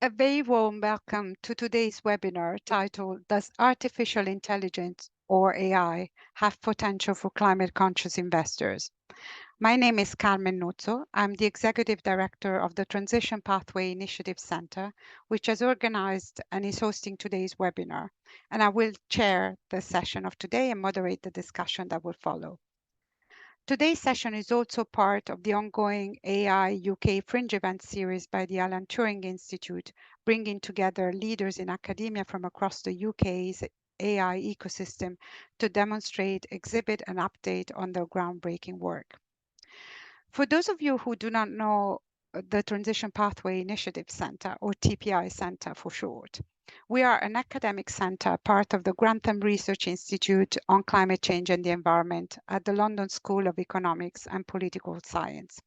A very warm welcome to today's webinar titled Does Artificial Intelligence or AI have potential for climate conscious investors? My name is Carmen Nuzzo. I'm the Executive Director of the Transition Pathway Initiative Center, which has organized and is hosting today's webinar. And I will chair the session of today and moderate the discussion that will follow. Today's session is also part of the ongoing AI UK Fringe Event series by the Alan Turing Institute, bringing together leaders in academia from across the UK's AI ecosystem to demonstrate, exhibit, and update on their groundbreaking work. For those of you who do not know the Transition Pathway Initiative Center, or TPI Center for short, we are an academic center, part of the Grantham Research Institute on Climate Change and the Environment at the London School of Economics and Political Science.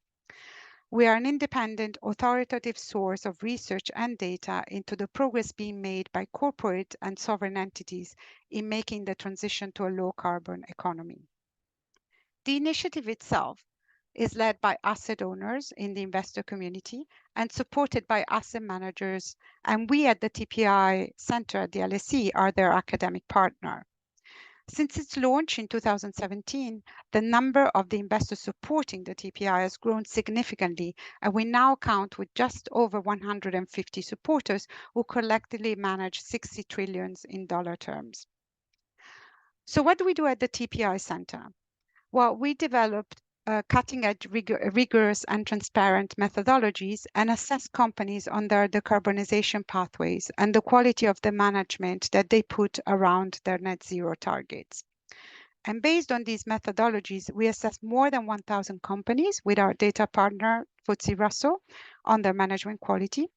We are an independent, authoritative source of research and data into the progress being made by corporate and sovereign entities in making the transition to a low-carbon economy. The initiative itself is led by asset owners in the investor community and supported by asset managers, and we at the TPI Center at the LSE are their academic partner. Since its launch in 2017, the number of the investors supporting the TPI has grown significantly, and we now count with just over 150 supporters who collectively manage 60 trillions in dollar terms. So what do we do at the TPI Center? Well, we developed cutting-edge, rigorous and transparent methodologies and assess companies on their decarbonization pathways and the quality of the management that they put around their net zero targets. And based on these methodologies, we assess more than 1,000 companies with our data partner, FTSE Russell, on their management quality.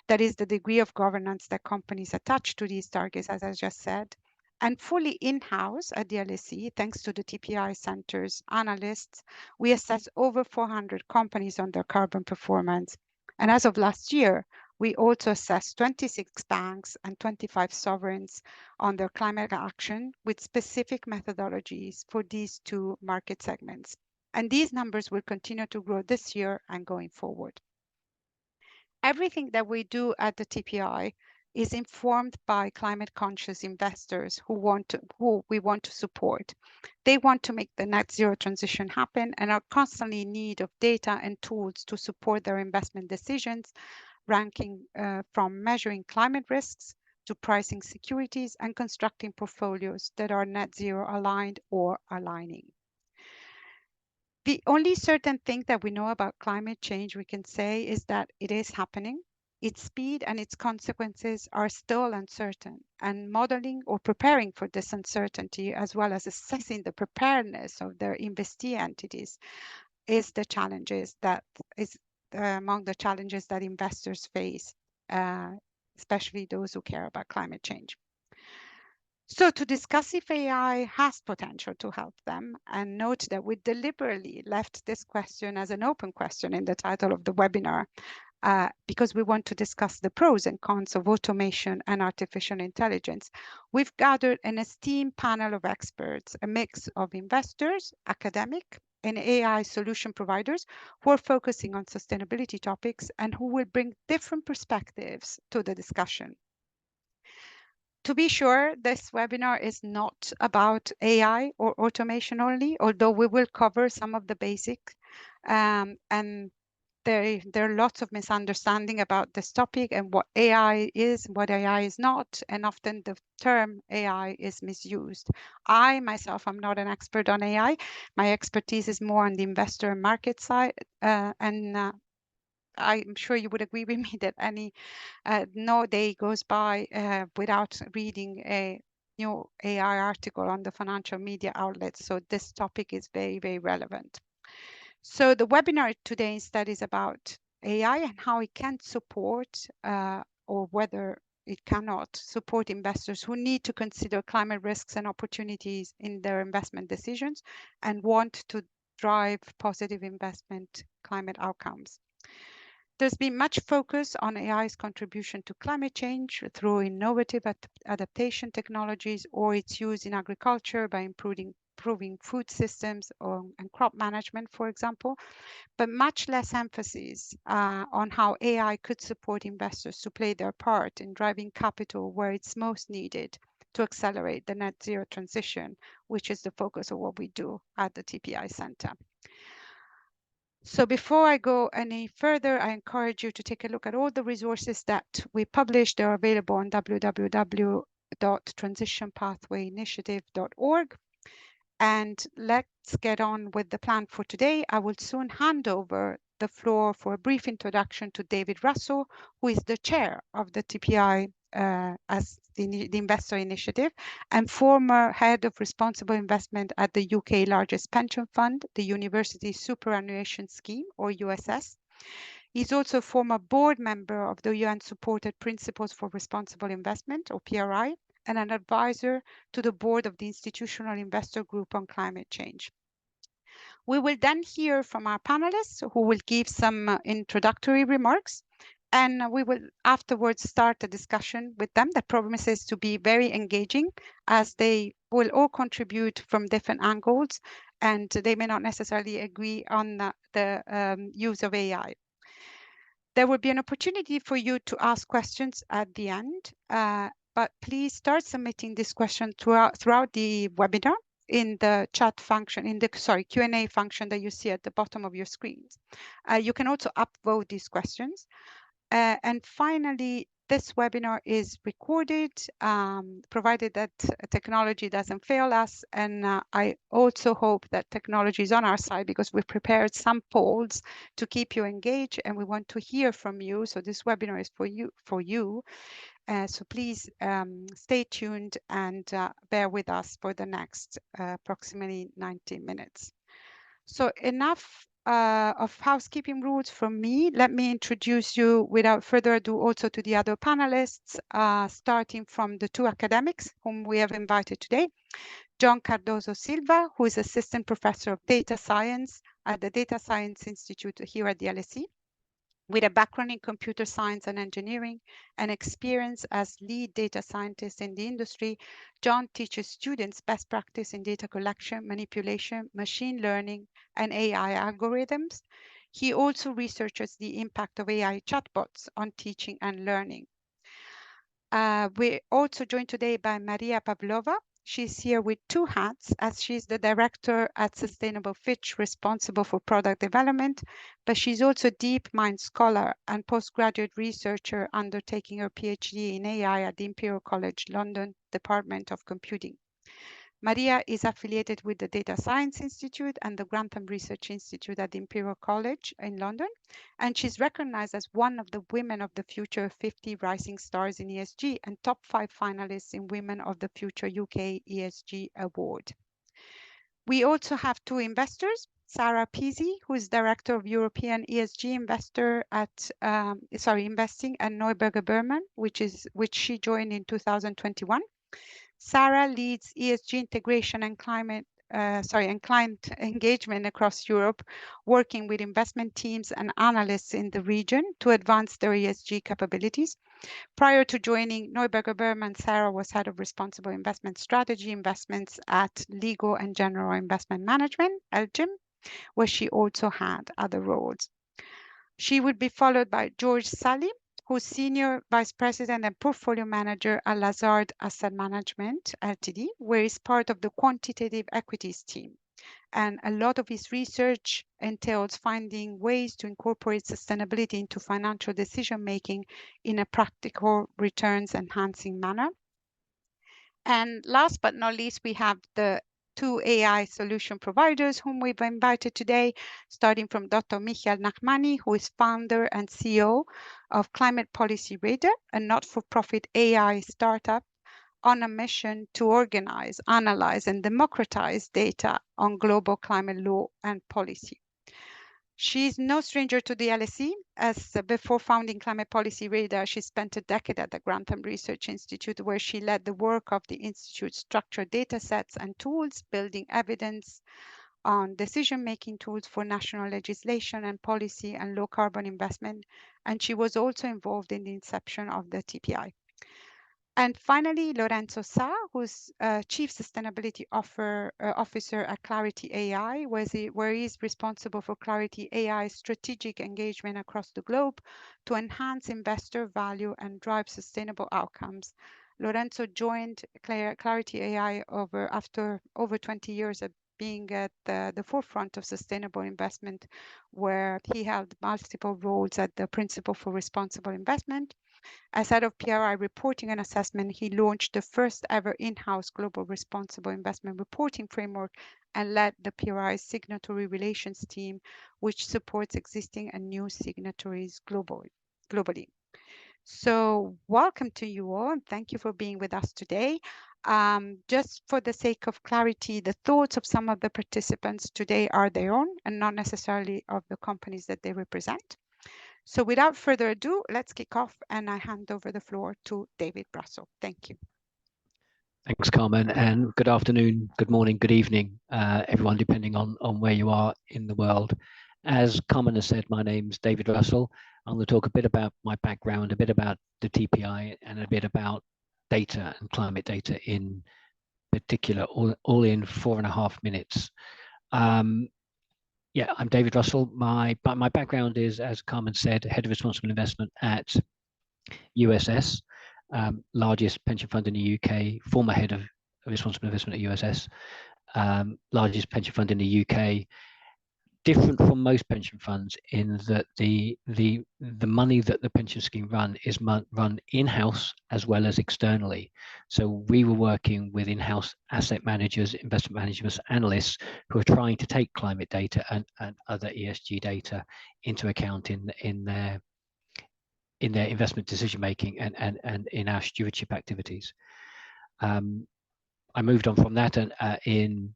That is the degree of governance that companies attach to these targets, as I just said. And fully in-house at the LSE, thanks to the TPI Center's analysts, we assess over 400 companies on their carbon performance. And as of last year, we also assessed 26 banks and 25 sovereigns on their climate action with specific methodologies for these two market segments. And these numbers will continue to grow this year and going forward. Everything that we do at the TPI is informed by climate conscious investors who we want to support. They want to make the net zero transition happen and are constantly in need of data and tools to support their investment decisions, ranking from measuring climate risks to pricing securities and constructing portfolios that are net zero aligned or aligning. The only certain thing that we know about climate change we can say is that it is happening. Its speed and its consequences are still uncertain, and modeling or preparing for this uncertainty, as well as assessing the preparedness of their investee entities, is the challenges that is among the challenges that investors face, especially those who care about climate change. So to discuss if AI has potential to help them, and note that we deliberately left this question as an open question in the title of the webinar, because we want to discuss the pros and cons of automation and artificial intelligence, we've gathered an esteemed panel of experts, a mix of investors, academic, and AI solution providers who are focusing on sustainability topics and who will bring different perspectives to the discussion. To be sure, this webinar is not about AI or automation only, although we will cover some of the basics. And there are lots of misunderstanding about this topic and what AI is, what AI is not, and often the term AI is misused. I myself am not an expert on AI. My expertise is more on the investor and market side, I'm sure you would agree with me that no day goes by without reading a new AI article on the financial media outlets. So this topic is very, very relevant. So the webinar today instead is about AI and how it can support or whether it cannot support investors who need to consider climate risks and opportunities in their investment decisions and want to drive positive investment climate outcomes. There's been much focus on AI's contribution to climate change through innovative adaptation technologies or its use in agriculture by improving improving food systems and crop management, for example, but much less emphasis on how AI could support investors to play their part in driving capital where it's most needed to accelerate the net zero transition, which is the focus of what we do at the TPI Center. So before I go any further, I encourage you to take a look at all the resources that we published. They're available on www.transitionpathwayinitiative.org. And let's get on with the plan for today. I will soon hand over the floor for a brief introduction to David Russell, who is the chair of the TPI as the Investor Initiative and former head of responsible investment at the UK largest pension fund, the University Superannuation Scheme, or USS. He's also a former board member of the UN-supported Principles for Responsible Investment, or PRI, and an advisor to the board of the Institutional Investor Group on Climate Change. We will then hear from our panelists who will give some introductory remarks, and we will afterwards start a discussion with them that promises to be very engaging, as they will all contribute from different angles and they may not necessarily agree on the use of AI. There will be an opportunity for you to ask questions at the end, but please start submitting this question throughout the webinar in the chat function, in the Q&A function that you see at the bottom of your screens. You can also upvote these questions. And finally, this webinar is recorded, provided that technology doesn't fail us. And I also hope that technology is on our side, because we've prepared some polls to keep you engaged and we want to hear from you. So this webinar is for you. So please stay tuned and bear with us for the next approximately 90 minutes. So enough of housekeeping rules from me. Let me introduce you without further ado also to the other panelists, starting from the two academics whom we have invited today. John Cardoso Silva, who is Assistant Professor of Data Science at the Data Science Institute here at the LSE, with a background in computer science and engineering and experience as lead data scientist in the industry. John teaches students best practice in data collection, manipulation, machine learning, and AI algorithms. He also researches the impact of AI chatbots on teaching and learning. We're also joined today by Maria Pavlova. She's here with two hats, as she's the director at Sustainable Fitch responsible for product development, but she's also a DeepMind scholar and postgraduate researcher undertaking her PhD in AI at the Imperial College London Department of Computing. Maria is affiliated with the Data Science Institute and the Grantham Research Institute at the Imperial College in London, and she's recognized as one of the Women of the Future 50 Rising Stars in ESG and top 5 finalists in Women of the Future UK ESG Award. We also have two investors, Sarah Pizzi, who is Director of European ESG Investor at Investing at Neuberger Berman, which she joined in 2021. Sarah leads ESG integration and client engagement across Europe, working with investment teams and analysts in the region to advance their ESG capabilities. Prior to joining Neuberger Berman, Sarah was head of responsible investment strategy investments at Legal and General Investment Management, LGIM, where she also had other roles. She would be followed by George Sally, who's Senior Vice President and Portfolio Manager at Lazard Asset Management Ltd, where he's part of the quantitative equities team. And a lot of his research entails finding ways to incorporate sustainability into financial decision-making in a practical, returns-enhancing manner. And last but not least, we have the two AI solution providers whom we've invited today, starting from Dr. Michael Nachmani, who is founder and CEO of Climate Policy Radar, a not-for-profit AI startup on a mission to organize, analyze, and democratize data on global climate law and policy. She's no stranger to the LSE, as before founding Climate Policy Radar, she spent a decade at the Grantham Research Institute, where she led the work of the Institute's structured data sets and tools, building evidence on decision-making tools for national legislation and policy and low-carbon investment. And she was also involved in the inception of the TPI. And finally, Lorenzo Sa, who's Chief Sustainability Officer at Clarity AI, where he's responsible for Clarity AI's strategic engagement across the globe to enhance investor value and drive sustainable outcomes. Lorenzo joined Clarity AI after over 20 years of being at the forefront of sustainable investment, where he held multiple roles at the Principle for Responsible Investment. As head of PRI reporting and assessment, he launched the first ever in-house global responsible investment reporting framework and led the PRI's signatory relations team, which supports existing and new signatories globally. So welcome to you all, and thank you for being with us today. Just for the sake of clarity, the thoughts of some of the participants today are their own and not necessarily of the companies that they represent. So without further ado, let's kick off, and I hand over the floor to David Russell. Thank you. Thanks, Carmen, and good afternoon, good morning, good evening, everyone, depending on where you are in the world. As Carmen has said, my name's David Russell. I'm going to talk a bit about my background, a bit about the TPI, and a bit about data and climate data in particular, all in 4.5 minutes. Yeah, I'm David Russell. My background is, as Carmen said, Head of Responsible Investment at USS, largest pension fund in the UK, former Head of Responsible Investment at USS, largest pension fund in the UK. Different from most pension funds in that the money that the pension scheme run is run in-house as well as externally. So we were working with in-house asset managers, investment managers, analysts who are trying to take climate data and other ESG data into account in their investment decision making and in our stewardship activities. I moved on from that and in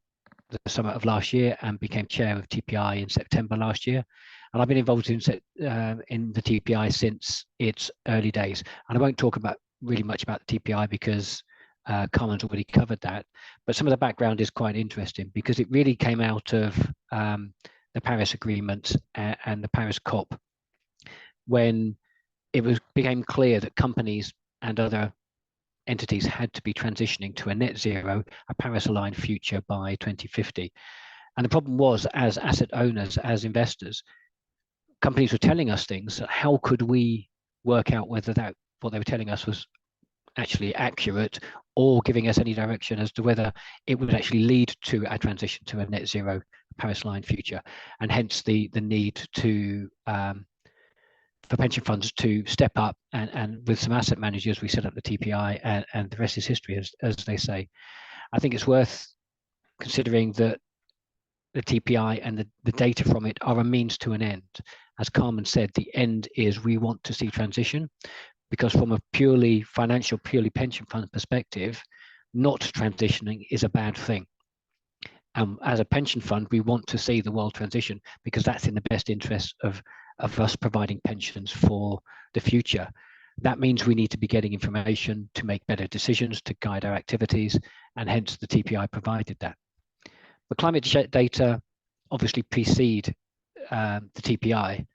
the summer of last year and became chair of TPI in September last year. And I've been involved in the TPI since its early days. And I won't talk really much about the TPI because Carmen's already covered that. But some of the background is quite interesting because it really came out of the Paris Agreement and the Paris COP, when it became clear that companies and other entities had to be transitioning to a net zero, a Paris-aligned future by 2050. And the problem was, as asset owners, as investors, companies were telling us things. How could we work out whether what they were telling us was actually accurate or giving us any direction as to whether it would actually lead to a transition to a net zero Paris-aligned future? And hence the need to for pension funds to step up, and with some asset managers, we set up the TPI, and the rest is history, as they say. I think it's worth considering that the TPI and the data from it are a means to an end. As Carmen said, the end is we want to see transition, because from a purely financial, purely pension fund perspective, not transitioning is a bad thing. As a pension fund, we want to see the world transition because that's in the best interest of us providing pensions for the future. That means we need to be getting information to make better decisions, to guide our activities, and hence the TPI provided that. The climate data obviously precede the TPI.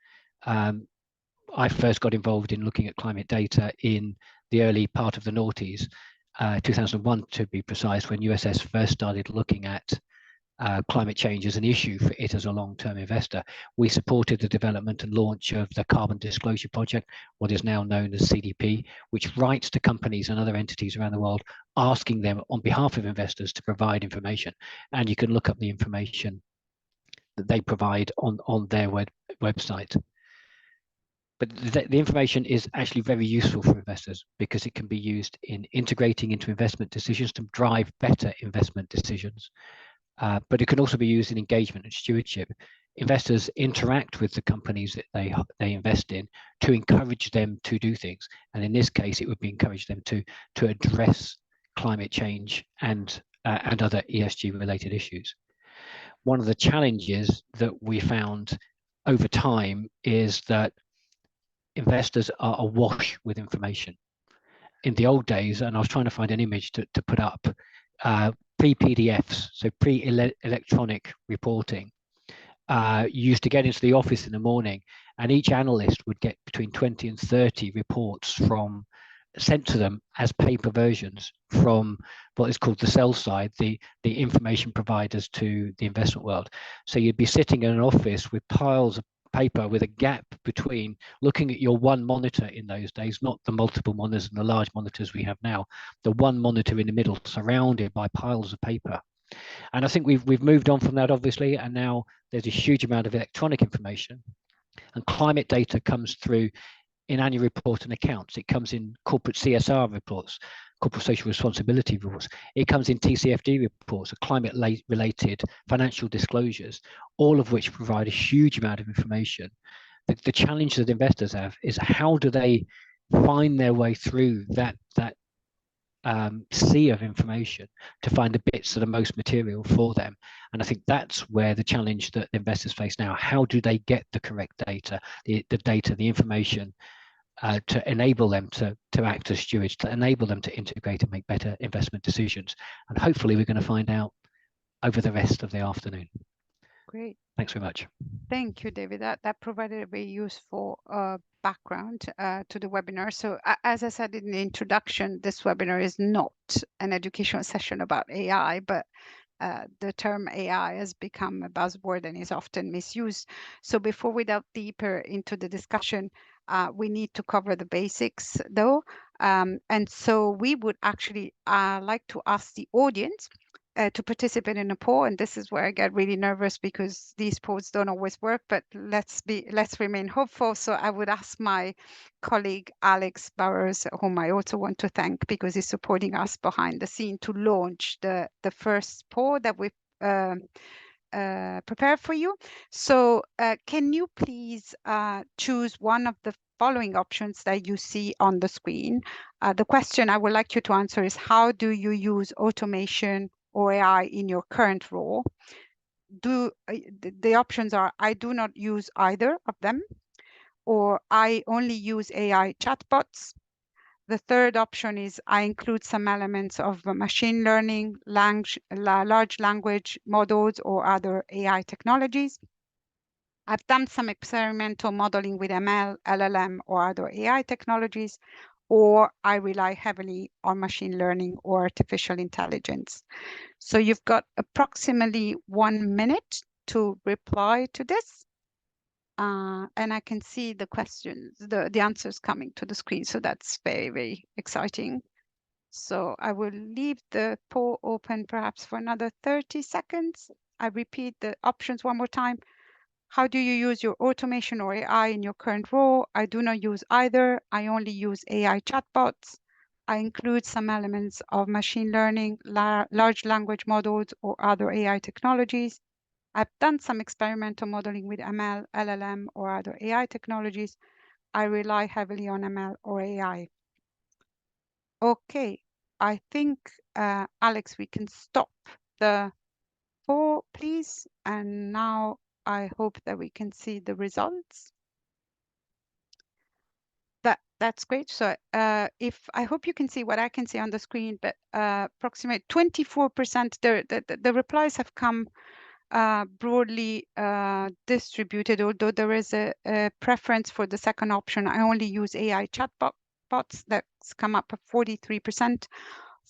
I first got involved in looking at climate data in the early part of the noughties, 2001 to be precise, when USS first started looking at climate change as an issue for it as a long-term investor. We supported the development and launch of the Carbon Disclosure Project, what is now known as CDP, which writes to companies and other entities around the world, asking them on behalf of investors to provide information. And you can look up the information that they provide on their website. But the information is actually very useful for investors because it can be used in integrating into investment decisions to drive better investment decisions. But it can also be used in engagement and stewardship. Investors interact with the companies that they invest in to encourage them to do things. And in this case, it would be encourage them to address climate change and other ESG related issues. One of the challenges that we found over time is that investors are awash with information. In the old days, and I was trying to find an image to put up, pre-PDFs, so pre-electronic reporting, you used to get into the office in the morning and each analyst would get between 20 and 30 reports from sent to them as paper versions from what is called the sell side, the information providers to the investment world. So you'd be sitting in an office with piles of paper with a gap between looking at your one monitor in those days, not the multiple monitors and the large monitors we have now, the one monitor in the middle surrounded by piles of paper. And I think we've moved on from that, obviously, and now there's a huge amount of electronic information, and climate data comes through in annual report and accounts. It comes in corporate CSR reports, corporate social responsibility reports. It comes in TCFD reports, climate-related financial disclosures, all of which provide a huge amount of information. The challenge that investors have is how do they find their way through that sea of information to find the bits that are most material for them. And I think that's where the challenge that investors face now. How do they get the correct data, the information to enable them to act as stewards, to enable them to integrate and make better investment decisions? And hopefully we're going to find out over the rest of the afternoon. Great. Thanks very much. Thank you, David. That provided a very useful background to the webinar. So as I said in the introduction, this webinar is not an educational session about AI, but the term AI has become a buzzword and is often misused. So before we delve deeper into the discussion, we need to cover the basics though. And so we would actually like to ask the audience to participate in a poll, and this is where I get really nervous because these polls don't always work, but let's remain hopeful. So I would ask my colleague Alex Burrows, whom I also want to thank because he's supporting us behind the scene, to launch the first poll that we've prepared for you. So can you please choose one of the following options that you see on the screen? The question I would like you to answer is, how do you use automation or AI in your current role? The options are, I do not use either of them, or I only use AI chatbots. The third option is, I include some elements of machine learning, large language models, or other AI technologies. I've done some experimental modeling with ML, LLM, or other AI technologies, or I rely heavily on machine learning or artificial intelligence. So you've got approximately 1 minute to reply to this. And I can see the questions, the answers coming to the screen. So that's very, very exciting. So I will leave the poll open perhaps for another 30 seconds. I repeat the options one more time. How do you use your automation or AI in your current role? I do not use either. I only use AI chatbots. I include some elements of machine learning, large language models, or other AI technologies. I've done some experimental modeling with ML, LLM, or other AI technologies. I rely heavily on ML or AI. Okay, I think, Alex, we can stop the poll, please. And now I hope that we can see the results. That's great. So I hope you can see what I can see on the screen, but approximately 24%, the replies have come broadly distributed, although there is a preference for the second option. I only use AI chatbots. That's come up at 43%,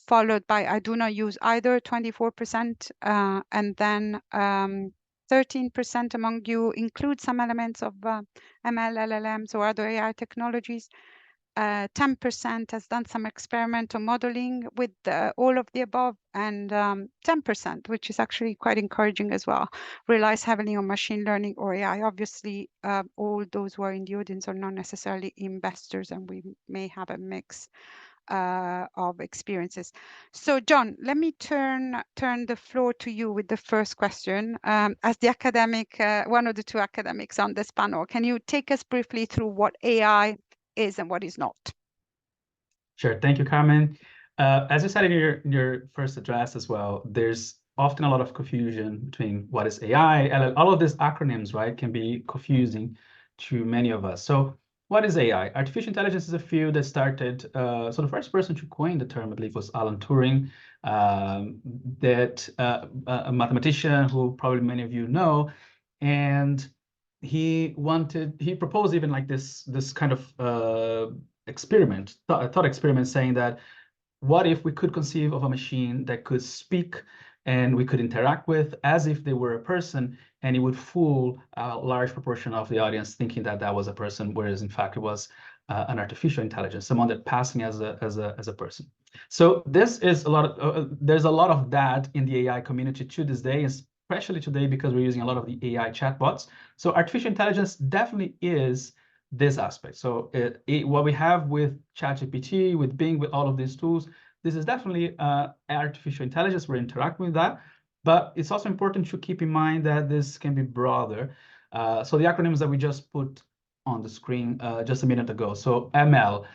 followed by I do not use either, 24%, and then 13% among you include some elements of ML, LLMs, or other AI technologies. 10% has done some experimental modeling with all of the above, and 10%, which is actually quite encouraging as well, relies heavily on machine learning or AI. Obviously, all those who are in the audience are not necessarily investors, and we may have a mix of experiences. So John, let me turn the floor to you with the first question. As the academic, one of the two academics on this panel, can you take us briefly through what AI is and what is not? Sure, thank you, Carmen. As you said in your first address as well, there's often a lot of confusion between what is AI, all of these acronyms, right, can be confusing to many of us. So what is AI? Artificial intelligence is a field that started, so the first person to coin the term, I believe, was Alan Turing, a mathematician who probably many of you know, and he proposed even like this kind of experiment, a thought experiment, saying that what if we could conceive of a machine that could speak and we could interact with as if they were a person, and it would fool a large proportion of the audience thinking that that was a person, whereas in fact it was an artificial intelligence, someone that passing as a person. So this is a lot of there's a lot of that in the AI community to this day, especially today because we're using a lot of the AI chatbots. So artificial intelligence definitely is this aspect. So what we have with ChatGPT, with Bing, with all of these tools, this is definitely artificial intelligence. We're interacting with that, but it's also important to keep in mind that this can be broader. So the acronyms that we just put on the screen just a minute ago. So ML,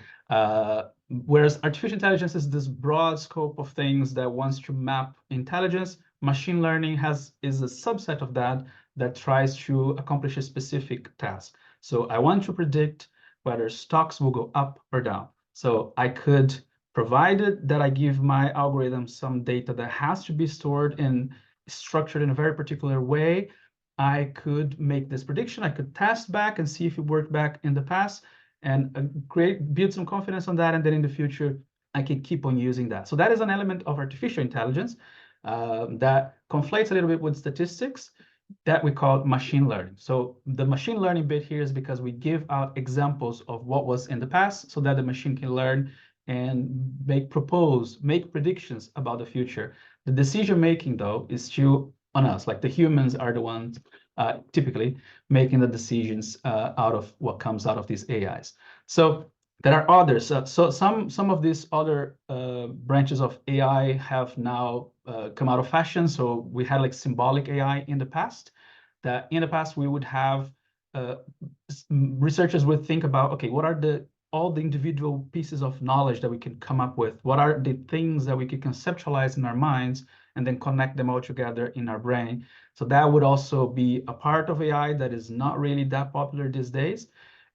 whereas artificial intelligence is this broad scope of things that wants to map intelligence, machine learning is a subset of that tries to accomplish a specific task. So I want to predict whether stocks will go up or down. So I could, provided that I give my algorithm some data that has to be stored and structured in a very particular way, I could make this prediction. I could test back and see if it worked back in the past and build some confidence on that. And then in the future, I can keep on using that. So that is an element of artificial intelligence that conflates a little bit with statistics, that we call machine learning. So the machine learning bit here is because we give out examples of what was in the past so that the machine can learn and make predictions about the future. The decision making, though, is still on us. Like the humans are the ones typically making the decisions out of what comes out of these AIs. So there are others. So some of these other branches of AI have now come out of fashion. So we had like symbolic AI in the past. That in the past we would have researchers would think about, okay, what are all the individual pieces of knowledge that we can come up with? What are the things that we can conceptualize in our minds and then connect them all together in our brain? So that would also be a part of AI that is not really that popular these days.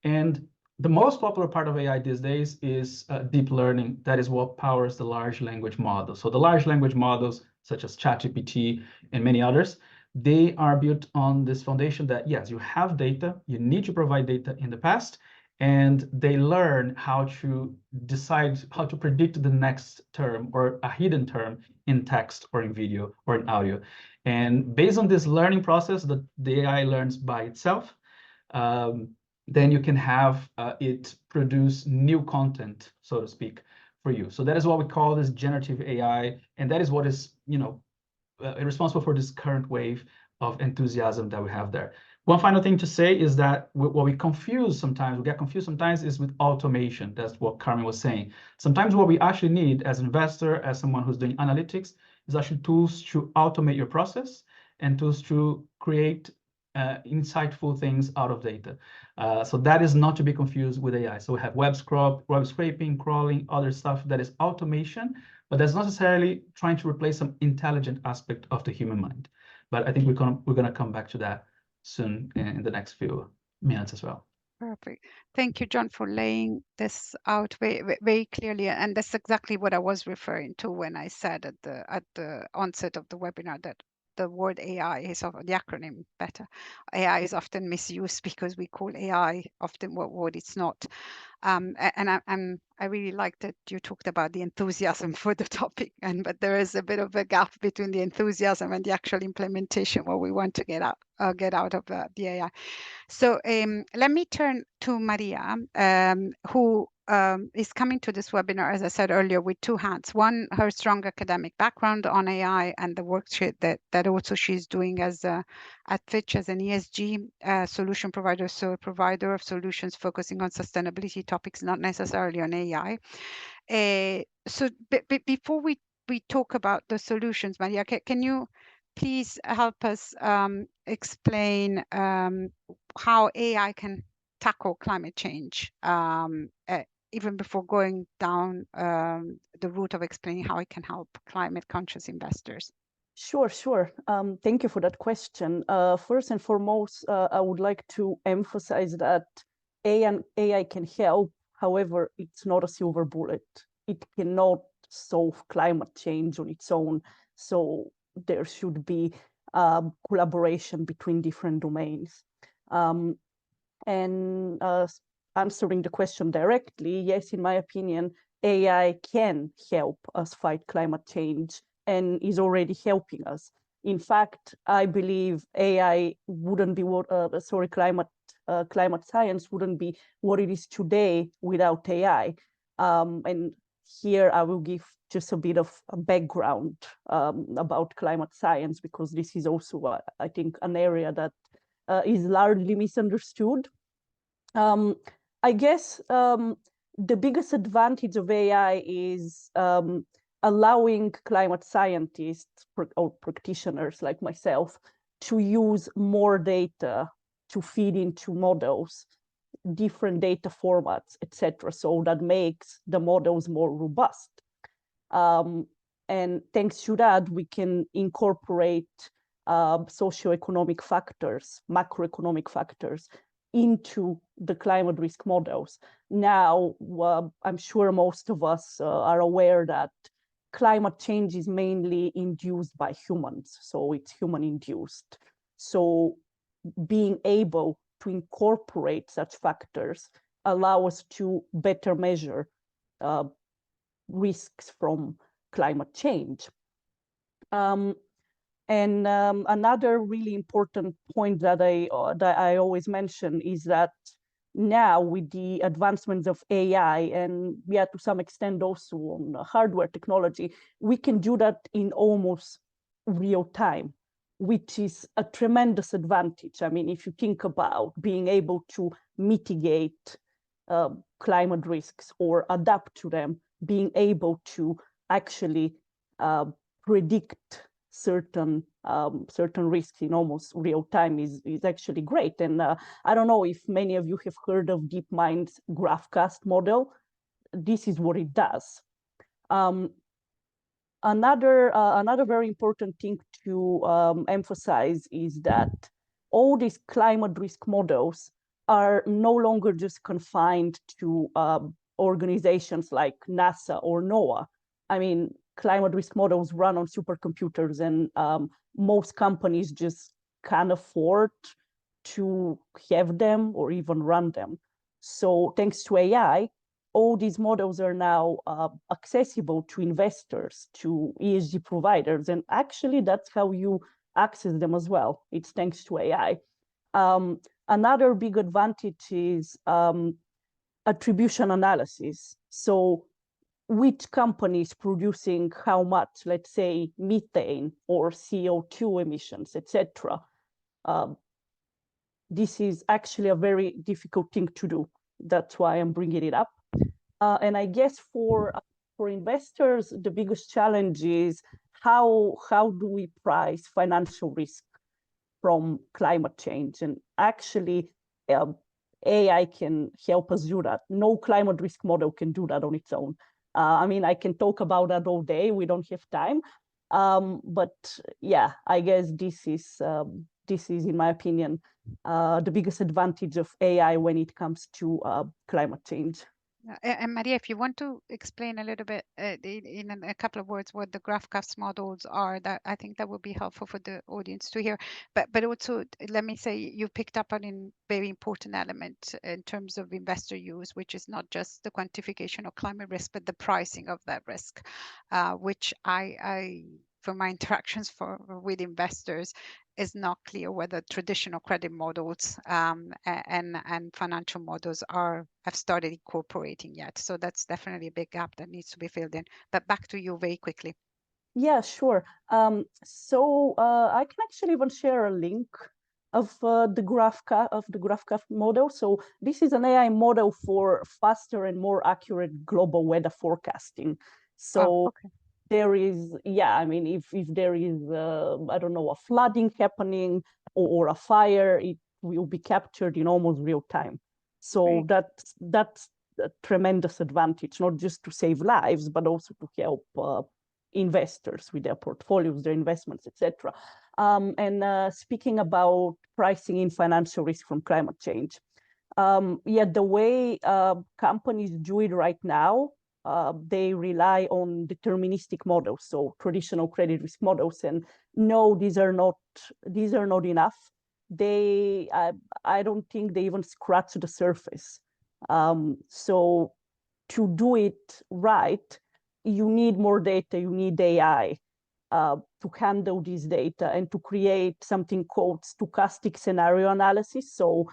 And the most popular part of AI these days is deep learning. That is what powers the large language models. So the large language models, such as ChatGPT and many others, they are built on this foundation that, yes, you have data, you need to provide data in the past, and they learn how to decide, how to predict the next term or a hidden term in text or in video or in audio. And based on this learning process that the AI learns by itself, then you can have it produce new content, so to speak, for you. So that is what we call this generative AI, and that is what is, responsible for this current wave of enthusiasm that we have there. One final thing to say is that what we get confused sometimes is with automation. That's what Carmen was saying. Sometimes what we actually need as an investor, as someone who's doing analytics, is actually tools to automate your process and tools to create insightful things out of data. So that is not to be confused with AI. So we have web scraping, crawling, other stuff that is automation, but that's not necessarily trying to replace some intelligent aspect of the human mind. But I think we're gonna come back to that soon in the next few minutes as well. Perfect. Thank you, John, for laying this out very clearly. And that's exactly what I was referring to when I said at the onset of the webinar that the word AI is often, the acronym better, AI is often misused because we call AI often what it's not. And I really like that you talked about the enthusiasm for the topic, but there is a bit of a gap between the enthusiasm and the actual implementation, what we want to get out of the AI. So let me turn to Maria, who is coming to this webinar, as I said earlier, with two hats. One, her strong academic background on AI and the work that also she's doing as at Fitch as an ESG solution provider, so a provider of solutions focusing on sustainability topics, not necessarily on AI. So before we talk about the solutions, Maria, can you please help us explain how AI can tackle climate change, even before going down the route of explaining how it can help climate conscious investors? Sure. Thank you for that question. First and foremost, I would like to emphasize that AI can help. However, it's not a silver bullet. It cannot solve climate change on its own. So there should be collaboration between different domains. And answering the question directly, yes, in my opinion, AI can help us fight climate change and is already helping us. In fact, I believe AI wouldn't be what, climate science wouldn't be what it is today without AI. And here I will give just a bit of a background about climate science, because this is also, I think, an area that is largely misunderstood. I guess the biggest advantage of AI is allowing climate scientists or practitioners like myself to use more data to feed into models, different data formats, etc. So that makes the models more robust. And thanks to that, we can incorporate socioeconomic factors, macroeconomic factors into the climate risk models. Now, I'm sure most of us are aware that climate change is mainly induced by humans, so it's human induced. So being able to incorporate such factors allow us to better measure risks from climate change. Another really important point that I always mention is that now with the advancements of AI and to some extent also on hardware technology, we can do that in almost real time, which is a tremendous advantage. I mean, if you think about being able to mitigate climate risks or adapt to them, being able to actually predict certain risks in almost real time is actually great. And I don't know if many of you have heard of DeepMind's GraphCast model. This is what it does. Another very important thing to emphasize is that all these climate risk models are no longer just confined to organizations like NASA or NOAA. I mean, climate risk models run on supercomputers, and most companies just can't afford to have them or even run them. So thanks to AI, all these models are now accessible to investors, to ESG providers, and actually that's how you access them as well. It's thanks to AI. Another big advantage is attribution analysis. So which company is producing how much, let's say, methane or CO2 emissions, etc. This is actually a very difficult thing to do. That's why I'm bringing it up. And I guess for investors, the biggest challenge is how do we price financial risk from climate change? And actually, AI can help us do that. No climate risk model can do that on its own. I mean, I can talk about that all day. We don't have time. But yeah, I guess this is, in my opinion, the biggest advantage of AI when it comes to climate change. And Maria, if you want to explain a little bit in a couple of words what the GraphCast models are, that I think that would be helpful for the audience to hear. But also, let me say, you picked up on a very important element in terms of investor use, which is not just the quantification of climate risk, but the pricing of that risk, which I from my interactions with investors, is not clear whether traditional credit models and financial models have started incorporating yet. So that's definitely a big gap that needs to be filled in. But back to you very quickly. Yeah, sure. So I can actually even share a link of the GraphCast model. So this is an AI model for faster and more accurate global weather forecasting. So okay. There is, I mean, if there is, I don't know, a flooding happening or a fire, it will be captured in almost real time. So that's a tremendous advantage, not just to save lives, but also to help investors with their portfolios, their investments, etc. And speaking about pricing in financial risk from climate change, the way companies do it right now, they rely on deterministic models, so traditional credit risk models, and no, these are not enough. I don't think they even scratch the surface So to do it right, you need more data, you need AI to handle this data and to create something called stochastic scenario analysis. So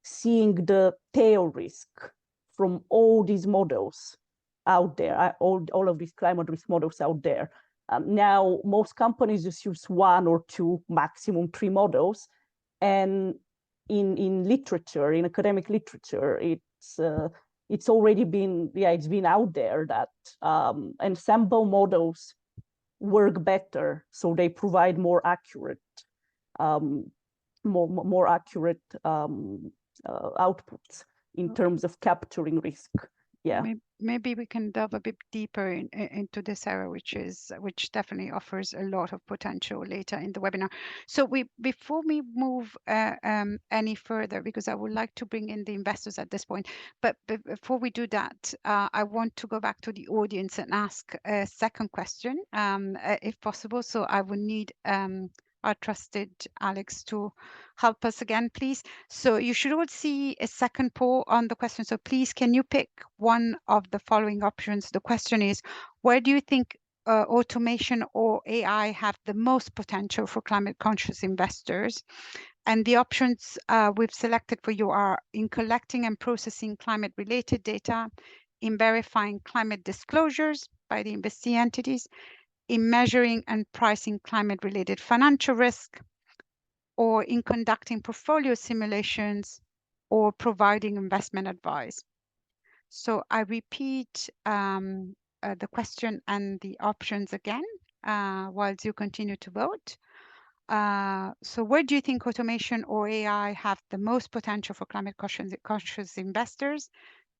seeing the tail risk from all these models out there, all of these climate risk models out there. Now, most companies just use 1 or 2, maximum 3 models. And in literature, in academic literature, it's already been, it's been out there that ensemble models work better, so they provide more accurate, more accurate outputs in terms of capturing risk. Yeah. Maybe we can delve a bit deeper into this area, which definitely offers a lot of potential later in the webinar. So before we move any further, because I would like to bring in the investors at this point, but before we do that, I want to go back to the audience and ask a second question, if possible. So I would need our trusted Alex to help us again, please. So you should all see a second poll on the question. So please, can you pick one of the following options? The question is, where do you think automation or AI have the most potential for climate conscious investors? And the options we've selected for you are in collecting and processing climate related data, in verifying climate disclosures by the investee entities, in measuring and pricing climate-related financial risk, or in conducting portfolio simulations, or providing investment advice. So I repeat the question and the options again whilst you continue to vote. So where do you think automation or AI have the most potential for climate conscious investors?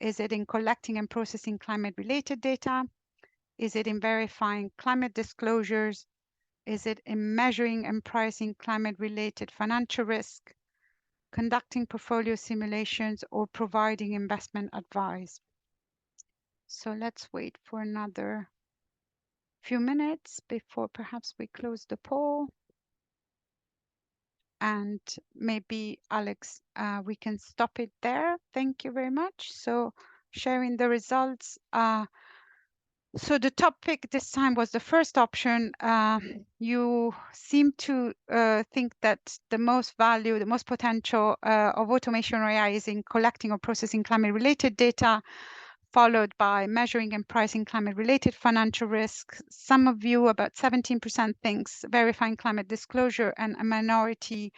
Is it in collecting and processing climate-related data? Is it in verifying climate disclosures? Is it in measuring and pricing climate-related financial risk, conducting portfolio simulations, or providing investment advice? So let's wait for another few minutes before perhaps we close the poll. And maybe, Alex, we can stop it there. Thank you very much. So sharing the results. So the top pick this time was the first option. You seem to think that the most value, the most potential of automation or AI is in collecting or processing climate-related data, followed by measuring and pricing climate-related financial risks. Some of you, about 17%, thinks verifying climate disclosure, and a minority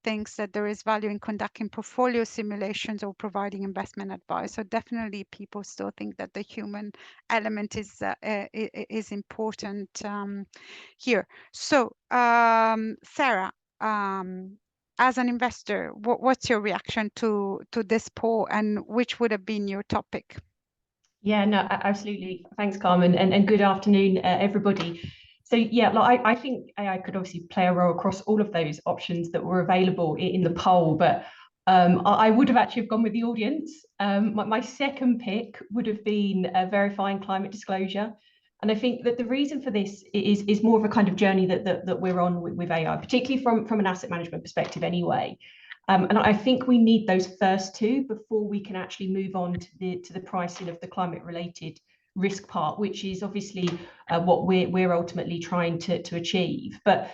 thinks that there is value in conducting portfolio simulations or providing investment advice. So definitely people still think that the human element is important here. So Sarah, as an investor, what's your reaction to this poll, and which would have been your topic? Yeah, no, absolutely. Thanks, Carmen, and good afternoon, everybody. So yeah, like I think AI could obviously play a role across all of those options that were available in the poll, but I would have actually gone with the audience. My second pick would have been verifying climate disclosure. And I think that the reason for this is more of a kind of journey that we're on with AI, particularly from an asset management perspective anyway. And I think we need those first two before we can actually move on to the pricing of the climate related risk part, which is obviously what we're ultimately trying to achieve. But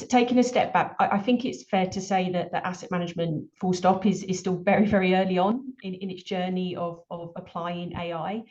taking a step back, I think it's fair to say that the asset management full stop is still very, very early on in its journey of applying AI.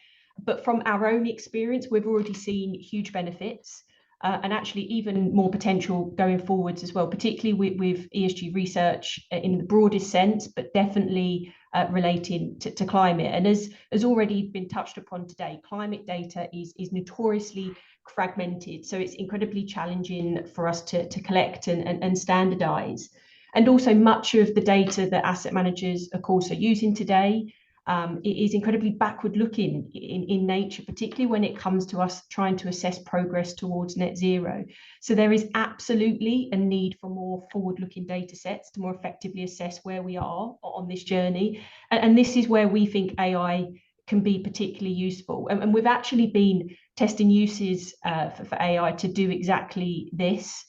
But from our own experience, we've already seen huge benefits. And actually even more potential going forwards as well, particularly with ESG research in the broadest sense, but definitely relating to climate. And as has already been touched upon today, climate data is notoriously fragmented. So it's incredibly challenging for us to collect and standardize. And also much of the data that asset managers, of course, are using today it is incredibly backward looking in nature, particularly when it comes to us trying to assess progress towards net zero. So there is absolutely a need for more forward looking data sets to more effectively assess where we are on this journey. And this is where we think AI can be particularly useful. And we've actually been testing uses for AI to do exactly this.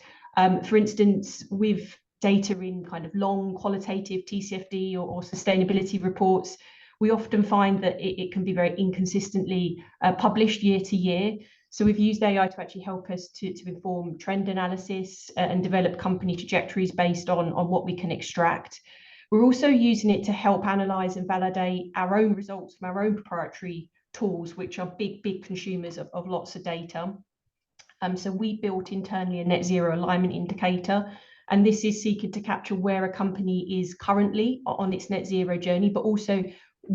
For instance, with data in kind of long qualitative TCFD or sustainability reports, we often find that it can be very inconsistently published year to year. So we've used AI to actually help us to inform trend analysis and develop company trajectories based on what we can extract. We're also using it to help analyze and validate our own results from our own proprietary tools, which are big consumers of lots of data. So we built internally a net zero alignment indicator, and this is seeking to capture where a company is currently on its net zero journey, but also,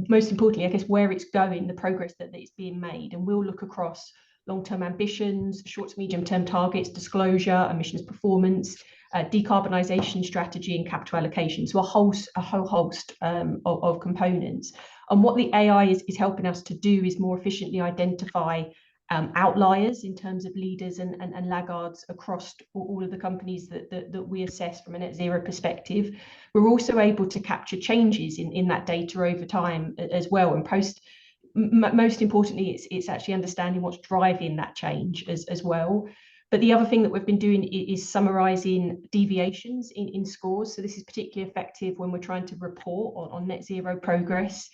most importantly, I guess, where it's going, the progress that is being made. And we'll look across long-term ambitions, short to medium-term targets, disclosure, emissions performance, decarbonisation strategy, and capital allocation. So a whole host of components. And what the AI is helping us to do is more efficiently identify outliers in terms of leaders and laggards across all of the companies that we assess from a net zero perspective. We're also able to capture changes in that data over time as well, and most importantly, it's actually understanding what's driving that change as well. But the other thing that we've been doing is summarising deviations in scores. So this is particularly effective when we're trying to report on net zero progress.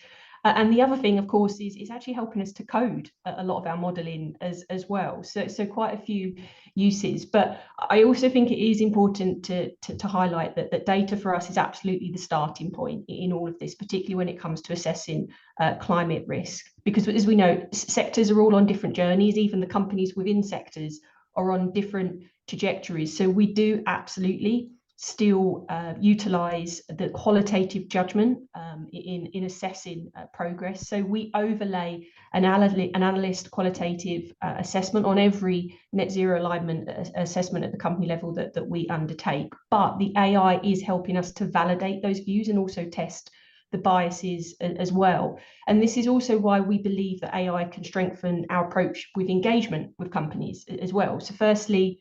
And the other thing, of course, is actually helping us to code a lot of our modelling as well. So quite a few uses. But I also think it is important to highlight that data for us is absolutely the starting point in all of this, particularly when it comes to assessing climate risk. Because as we know, sectors are all on different journeys, even the companies within sectors are on different trajectories. So we do absolutely still utilise the qualitative judgment in assessing progress. So we overlay an analyst qualitative assessment on every net zero alignment assessment at the company level that we undertake. But the AI is helping us to validate those views and also test the biases as well. And this is also why we believe that AI can strengthen our approach with engagement with companies as well. So firstly,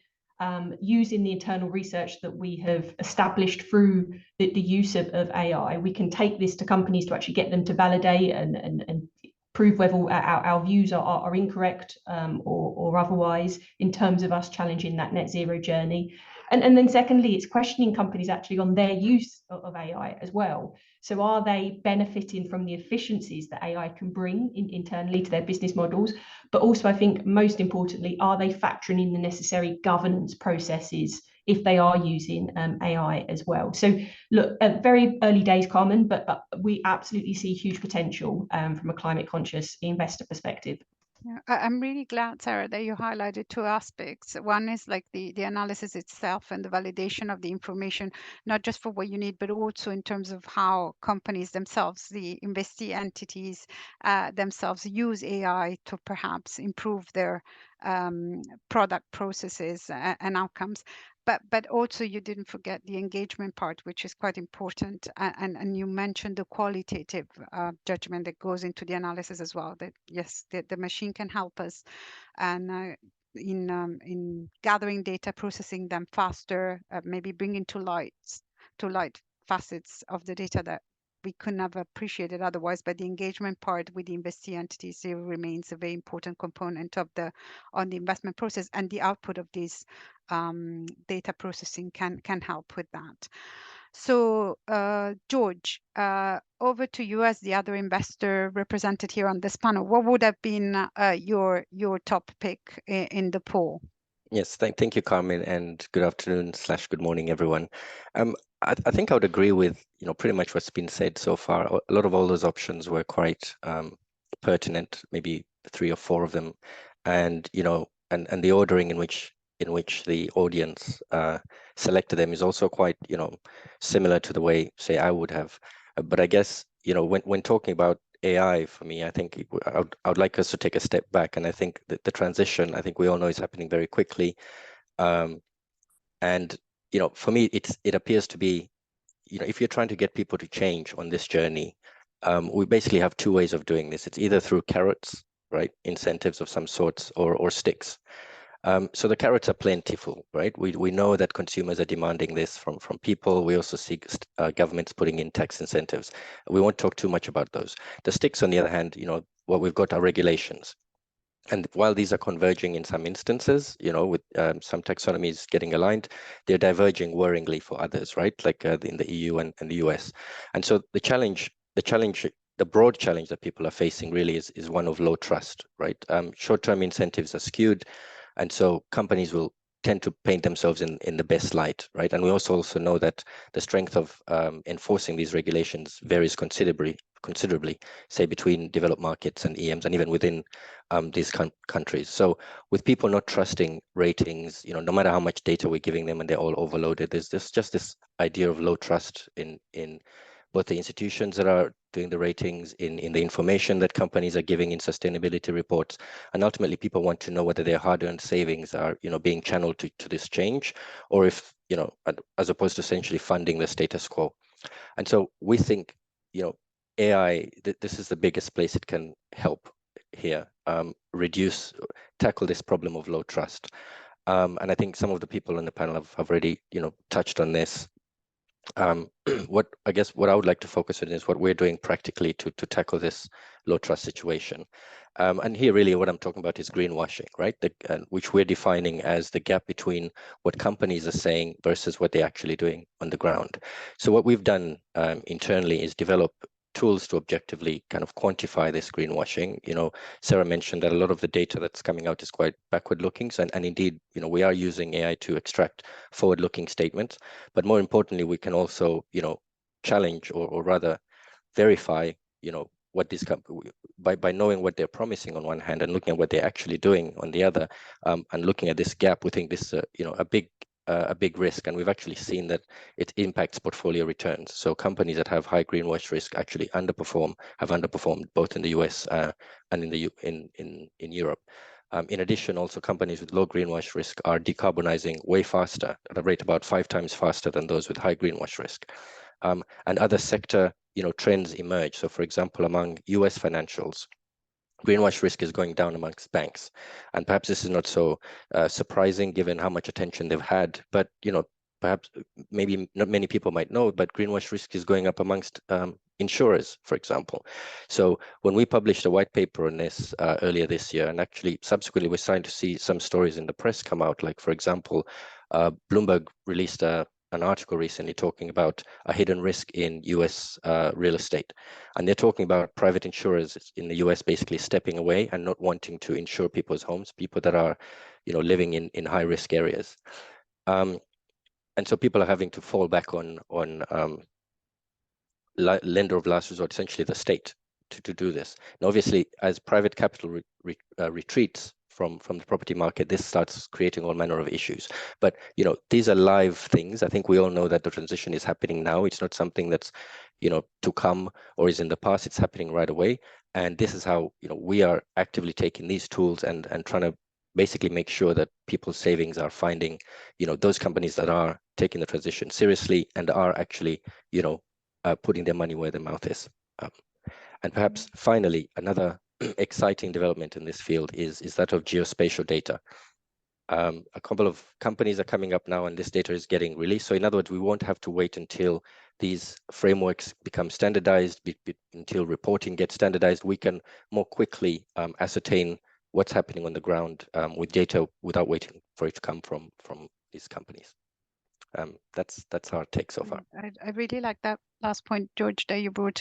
using the internal research that we have established through the use of AI, we can take this to companies to actually get them to validate and prove whether our views are incorrect or otherwise in terms of us challenging that net zero journey. And then secondly, it's questioning companies actually on their use of AI as well. So are they benefiting from the efficiencies that AI can bring internally to their business models? But also, I think most importantly, are they factoring in the necessary governance processes if they are using AI as well? So look, very early days, Carmen, but we absolutely see huge potential from a climate conscious investor perspective. Yeah, I'm really glad, Sarah, that you highlighted two aspects. One is like the analysis itself and the validation of the information, not just for what you need, but also in terms of how companies themselves, the investee entities themselves use AI to perhaps improve their product processes and outcomes. But also you didn't forget the engagement part, which is quite important. And you mentioned the qualitative judgment that goes into the analysis as well, that yes, the machine can help us and in gathering data, processing them faster, maybe bringing to light facets of the data that we couldn't have appreciated otherwise. But the engagement part with the investee entities still remains a very important component of the investment process, and the output of this data processing can help with that. So George, over to you as the other investor represented here on this panel. What would have been your top pick in the poll? Yes, thank you, Carmen, and good afternoon / good morning, everyone. I think I would agree with pretty much what's been said so far. A lot of all those options were quite pertinent, maybe 3 or 4 of them, and and the ordering in which the audience selected them is also quite similar to the way, say, I would have. But I guess when talking about AI, for me, I think I would like us to take a step back, and I think that the transition, I think we all know, is happening very quickly, and for me, it appears to be, if you're trying to get people to change on this journey, we basically have 2 ways of doing this. It's either through carrots, right, incentives of some sorts, or sticks. So the carrots are plentiful, right? We know that consumers are demanding this from people. We also see governments putting in tax incentives. We won't talk too much about those. The sticks, on the other hand, what we've got are regulations. And while these are converging in some instances, with some taxonomies getting aligned, they're diverging worryingly for others, right? Like in the EU and the US. And so the challenge the broad challenge that people are facing really is one of low trust, right? Short-term incentives are skewed, and so companies will tend to paint themselves in the best light, right? And we also know that the strength of enforcing these regulations varies considerably, say between developed markets and EMs, and even within these countries. So with people not trusting ratings, no matter how much data we're giving them and they're all overloaded, there's just this idea of low trust in both the institutions that are doing the ratings, in the information that companies are giving in sustainability reports, and ultimately people want to know whether their hard-earned savings are, being channeled to this change, or if, as opposed to essentially funding the status quo. And so we think, AI, this is the biggest place it can help here, tackle this problem of low trust. And I think some of the people on the panel have already, touched on this. What I would like to focus on is what we're doing practically to tackle this low trust situation. And here really what I'm talking about is greenwashing, right? Which we're defining as the gap between what companies are saying versus what they're actually doing on the ground. So what we've done internally is develop tools to objectively kind of quantify this greenwashing. Sarah mentioned that a lot of the data that's coming out is quite backward looking. So, and indeed, we are using AI to extract forward looking statements, but more importantly, we can also, challenge or rather verify, what these companies, by knowing what they're promising on one hand and looking at what they're actually doing on the other, and looking at this gap, we think this is a big risk, and we've actually seen that it impacts portfolio returns. So companies that have high greenwash risk actually have underperformed both in the US and in Europe. In addition, also companies with low greenwash risk are decarbonizing way faster, at a rate about 5 times faster than those with high greenwash risk. And other sector, trends emerge. So for example, among US financials, greenwash risk is going down amongst banks, and perhaps this is not so surprising given how much attention they've had. But perhaps maybe not many people might know, but greenwash risk is going up amongst insurers, for example. So when we published a white paper on this earlier this year, and actually subsequently we're starting to see some stories in the press come out, like for example, Bloomberg released an article recently talking about a hidden risk in US real estate. And they're talking about private insurers in the US basically stepping away and not wanting to insure people's homes, people that are, living in high risk areas. And so people are having to fall back on lender of last resort, essentially the state, to do this. And obviously, as private capital retreats from the property market, this starts creating all manner of issues. But these are live things. I think we all know that the transition is happening now. It's not something that's to come or is in the past. It's happening right away. And this is how we are actively taking these tools and trying to basically make sure that people's savings are finding those companies that are taking the transition seriously and are actually putting their money where their mouth is. And perhaps finally, another exciting development in this field is that of geospatial data. A couple of companies are coming up now and this data is getting released. So in other words, we won't have to wait until these frameworks become standardized, until reporting gets standardized. We can more quickly ascertain what's happening on the ground with data without waiting for it to come from these companies. That's our take so far. I really like that last point, George, that you brought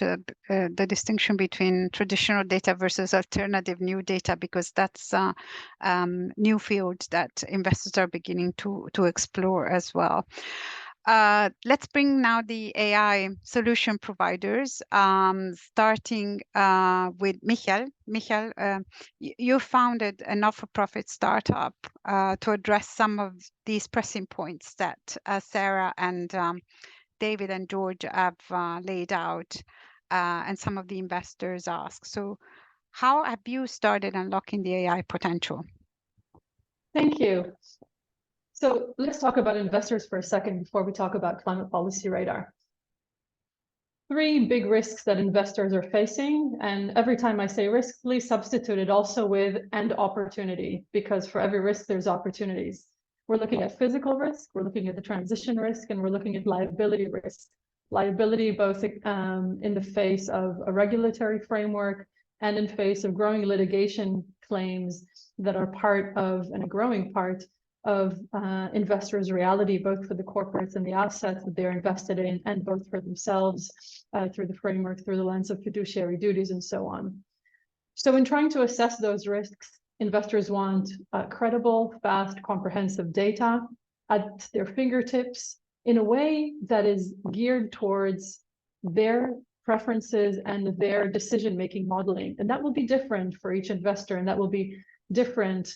the distinction between traditional data versus alternative new data, because that's new field that investors are beginning to explore as well. Let's bring now the AI solution providers, starting with Michael. Michael, you founded a not-for-profit startup to address some of these pressing points that Sarah and David and George have laid out, and some of the investors ask. So how have you started unlocking the AI potential? Thank you. So let's talk about investors for a second before we talk about Climate Policy Radar. 3 big risks that investors are facing, and every time I say risk, please substitute it also with and opportunity, because for every risk there's opportunities. We're looking at physical risk, we're looking at the transition risk, and we're looking at liability risk. Liability both in the face of a regulatory framework and in face of growing litigation claims that are part of, and a growing part of investors' reality, both for the corporates and the assets that they're invested in, and both for themselves through the framework, through the lens of fiduciary duties and so on. So in trying to assess those risks, investors want credible, fast, comprehensive data at their fingertips in a way that is geared towards their preferences and their decision-making modeling. And that will be different for each investor, and that will be different.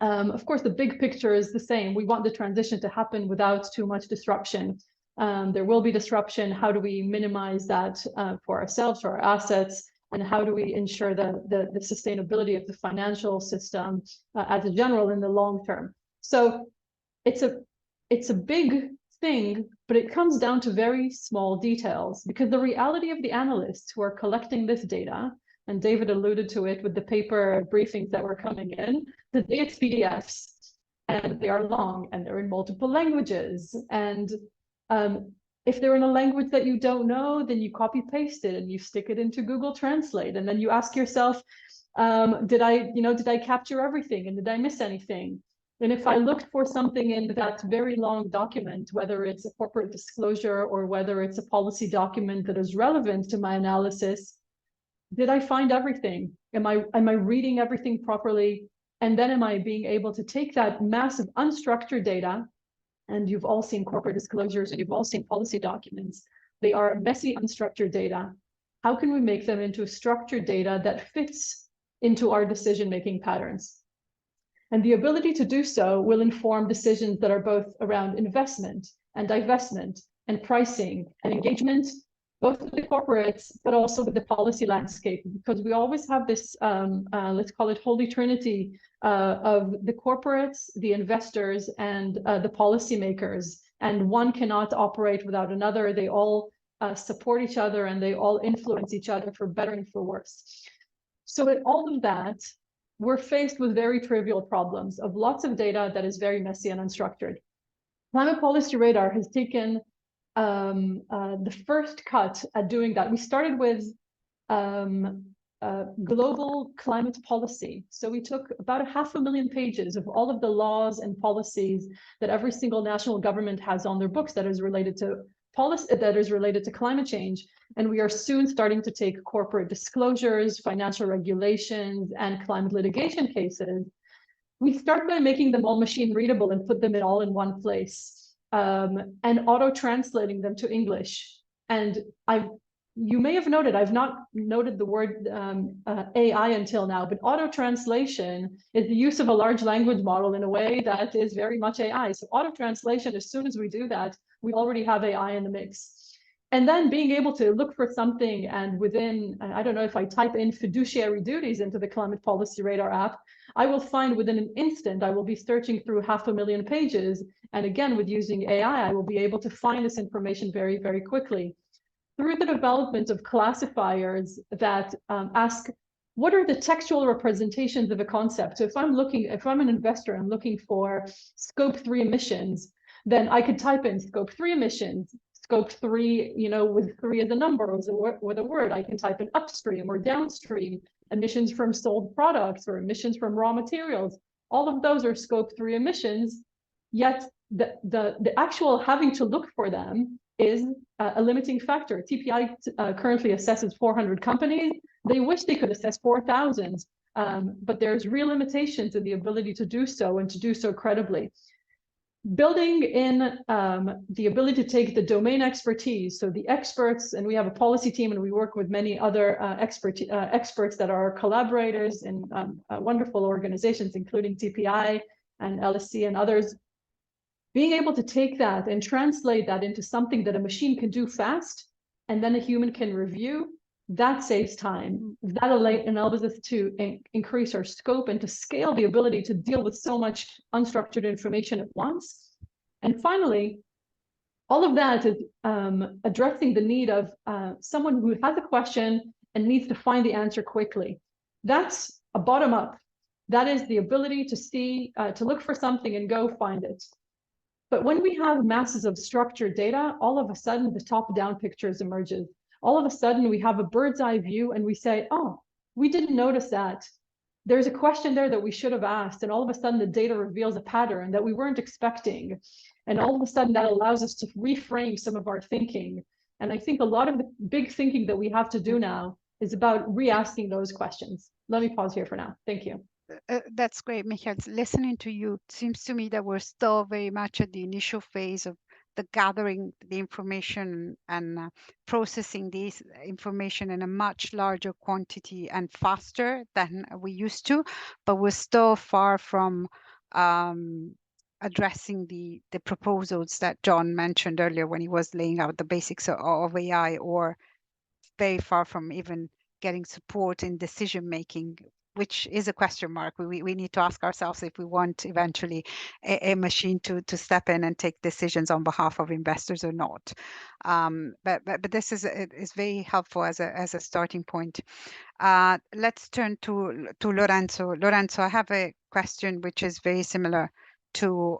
Of course, the big picture is the same. We want the transition to happen without too much disruption. There will be disruption. How do we minimize that for ourselves, for our assets? And how do we ensure the sustainability of the financial system as a general in the long term? So it's a big thing, but it comes down to very small details, because the reality of the analysts who are collecting this data, and David alluded to it with the paper briefings that were coming in, that it's PDFs, and they are long, and they're in multiple languages. And if they're in a language that you don't know, then you copy paste it and you stick it into Google Translate, and then you ask yourself, did I capture everything, and did I miss anything? And if I looked for something in that very long document, whether it's a corporate disclosure or whether it's a policy document that is relevant to my analysis, did I find everything? Am I reading everything properly? And then am I being able to take that massive unstructured data? And you've all seen corporate disclosures, and you've all seen policy documents. They are messy, unstructured data. How can we make them into structured data that fits into our decision-making patterns? And the ability to do so will inform decisions that are both around investment and divestment and pricing and engagement, both with the corporates, but also with the policy landscape, because we always have this, let's call it holy trinity of the corporates, the investors, and the policymakers. And one cannot operate without another. They all support each other, and they all influence each other for better and for worse. So in all of that, we're faced with very trivial problems of lots of data that is very messy and unstructured. Climate Policy Radar has taken the first cut at doing that. We started with global climate policy. So we took about 500,000 pages of all of the laws and policies that every single national government has on their books that is related to policy, that is related to climate change. And we are soon starting to take corporate disclosures, financial regulations, and climate litigation cases. We start by making them all machine readable and put them all in one place, and auto-translating them to English. And you may have noted, I've not noted the word AI until now, but auto-translation is the use of a large language model in a way that is very much AI. So auto-translation, as soon as we do that, we already have AI in the mix. And then being able to look for something, and within, I don't know, if I type in fiduciary duties into the Climate Policy Radar app, I will find within an instant, I will be searching through 500,000 pages. And again, with using AI, I will be able to find this information very, very quickly. Through the development of classifiers that ask, what are the textual representations of a concept? So if I'm an investor, I'm looking for scope 3 emissions, then I could type in scope 3 emissions, scope 3, with 3 as a number or with a word. I can type in upstream or downstream, emissions from sold products or emissions from raw materials. All of those are scope 3 emissions, yet the actual having to look for them is a limiting factor. TPI currently assesses 400 companies. They wish they could assess 4,000, but there's real limitations in the ability to do so, and to do so credibly. Building in the ability to take the domain expertise, so the experts, and we have a policy team, and we work with many other experts that are collaborators in wonderful organizations, including TPI and LSC and others. Being able to take that and translate that into something that a machine can do fast, and then a human can review, that saves time. That enables us to increase our scope and to scale the ability to deal with so much unstructured information at once. And finally, all of that is addressing the need of someone who has a question and needs to find the answer quickly. That's a bottom up. That is the ability to see, to look for something and go find it. But when we have masses of structured data, all of a sudden the top-down pictures emerges. All of a sudden we have a bird's eye view, and we say, oh, we didn't notice that. there's a question there that we should have asked, and all of a sudden the data reveals a pattern that we weren't expecting. And all of a sudden that allows us to reframe some of our thinking. And I think a lot of the big thinking that we have to do now is about re-asking those questions. Let me pause here for now. Thank you. That's great, Michael. Listening to you, it seems to me that we're still very much at the initial phase of the gathering the information and processing this information in a much larger quantity and faster than we used to, but we're still far from addressing the proposals that John mentioned earlier when he was laying out the basics of AI, or very far from even getting support in decision making, which is a question mark. We need to ask ourselves if we want eventually a machine to step in and take decisions on behalf of investors or not. But this is very helpful as a starting point. Let's turn to Lorenzo. Lorenzo, I have a question which is very similar to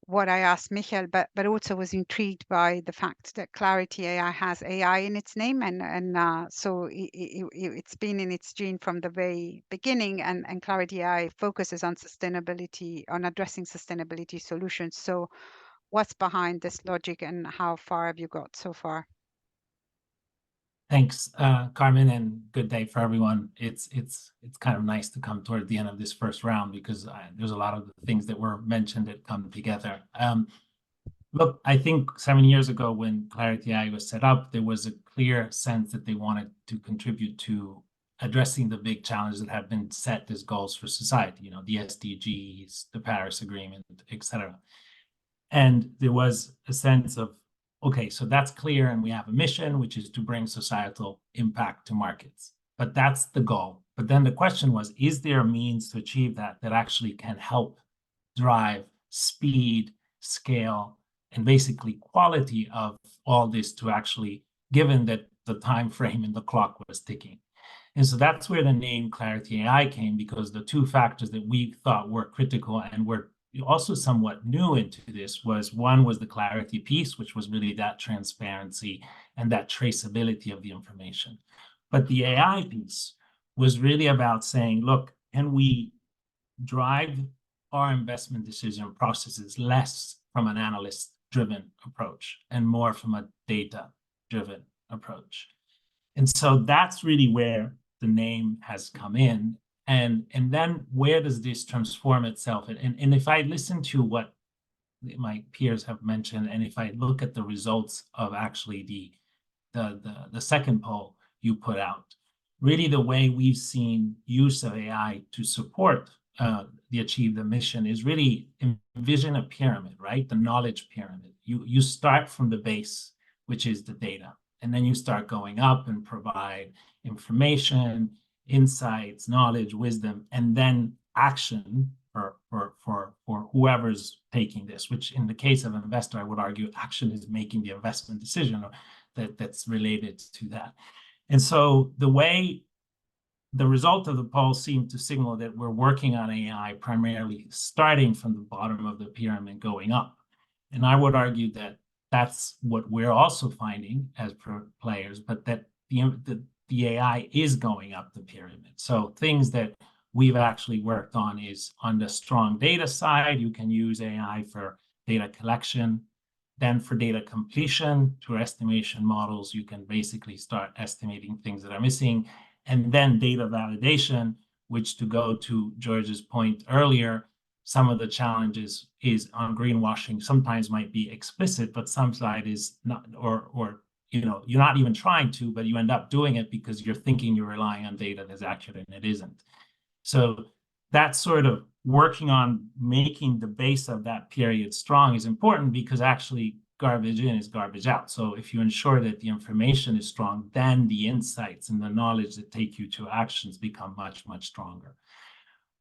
what I asked Michael, but also was intrigued by the fact that Clarity AI has AI in its name, and so it's been in its gene from the very beginning, and Clarity AI focuses on sustainability, on addressing sustainability solutions. So what's behind this logic, and how far have you got so far? Thanks, Carmen, and good day for everyone. It's kind of nice to come toward the end of this first round because there's a lot of the things that were mentioned that come together. Look, I think 7 years ago when Clarity AI was set up, there was a clear sense that they wanted to contribute to addressing the big challenges that have been set as goals for society, the SDGs, the Paris Agreement, etc. And there was a sense of, okay, so that's clear, and we have a mission, which is to bring societal impact to markets. But that's the goal. But then the question was, is there a means to achieve that actually can help drive speed, scale, and basically quality of all this to actually, given that the time frame and the clock was ticking? And so that's where the name Clarity AI came, because the two factors that we thought were critical and were also somewhat new into this was, one was the clarity piece, which was really that transparency and that traceability of the information. But the AI piece was really about saying, look, can we drive our investment decision processes less from an analyst-driven approach and more from a data-driven approach? And so that's really where the name has come in. And then where does this transform itself? And if I listen to what my peers have mentioned, and if I look at the results of actually the second poll you put out, really the way we've seen use of AI to support achieve the mission is really envision a pyramid, right? The knowledge pyramid. You start from the base, which is the data, and then you start going up and provide information, insights, knowledge, wisdom, and then action for whoever's taking this, which in the case of an investor, I would argue action is making the investment decision that's related to that. And so the result of the poll seemed to signal that we're working on AI primarily starting from the bottom of the pyramid going up. And I would argue that that's what we're also finding as players, but that the AI is going up the pyramid. So things that we've actually worked on is on the strong data side, you can use AI for data collection. Then for data completion, through estimation models, you can basically start estimating things that are missing. And then data validation, which, to go to George's point earlier, some of the challenges is on greenwashing sometimes might be explicit, but some side is not, or you're not even trying to, but you end up doing it because you're thinking you're relying on data that's accurate and it isn't. So that sort of working on making the base of that period strong is important, because actually garbage in is garbage out. So if you ensure that the information is strong, then the insights and the knowledge that take you to actions become much, much stronger.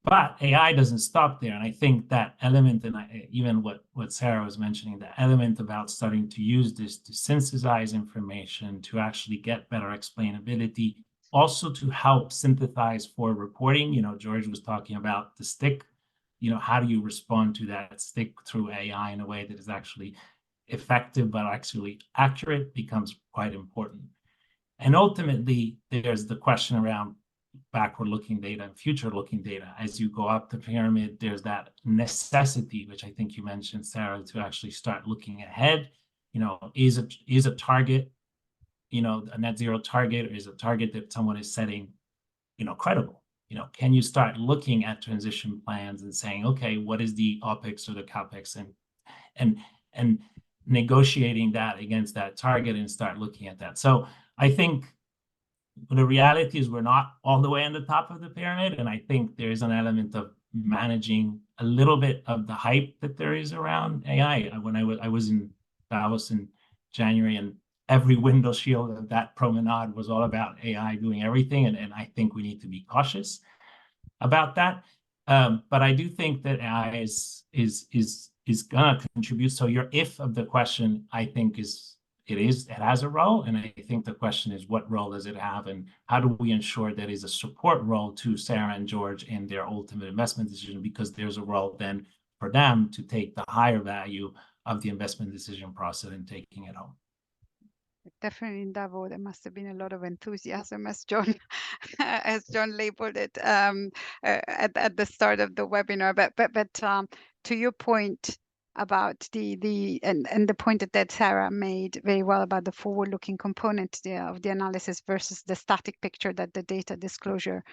But AI doesn't stop there. And I think that element, and even what Sarah was mentioning, the element about starting to use this to synthesize information, to actually get better explainability, also to help synthesize for reporting. George was talking about the stick. How do you respond to that stick through AI in a way that is actually effective but actually accurate becomes quite important. And ultimately, there's the question around backward-looking data and future-looking data. As you go up the pyramid, there's that necessity, which I think you mentioned, Sarah, to actually start looking ahead. Is a target, a net zero target, or is a target that someone is setting, credible? Can you start looking at transition plans and saying, okay, what is the OPEX or the CAPEX, and negotiating that against that target and start looking at that. So I think the reality is we're not all the way on the top of the pyramid, and I think there is an element of managing a little bit of the hype that there is around AI. When I was in Davos in January, and every window shield of that promenade was all about AI doing everything, and I think we need to be cautious about that. But I do think that AI is gonna contribute. So your if of the question, I think, it has a role, and I think the question is, what role does it have, and how do we ensure that is a support role to Sarah and George in their ultimate investment decision, because there's a role then for them to take the higher value of the investment decision process and taking it home. Definitely in Davos, there must have been a lot of enthusiasm, as John labeled it at the start of the webinar. But to your point about the point that Sarah made very well about the forward-looking component of the analysis versus the static picture that the data disclosure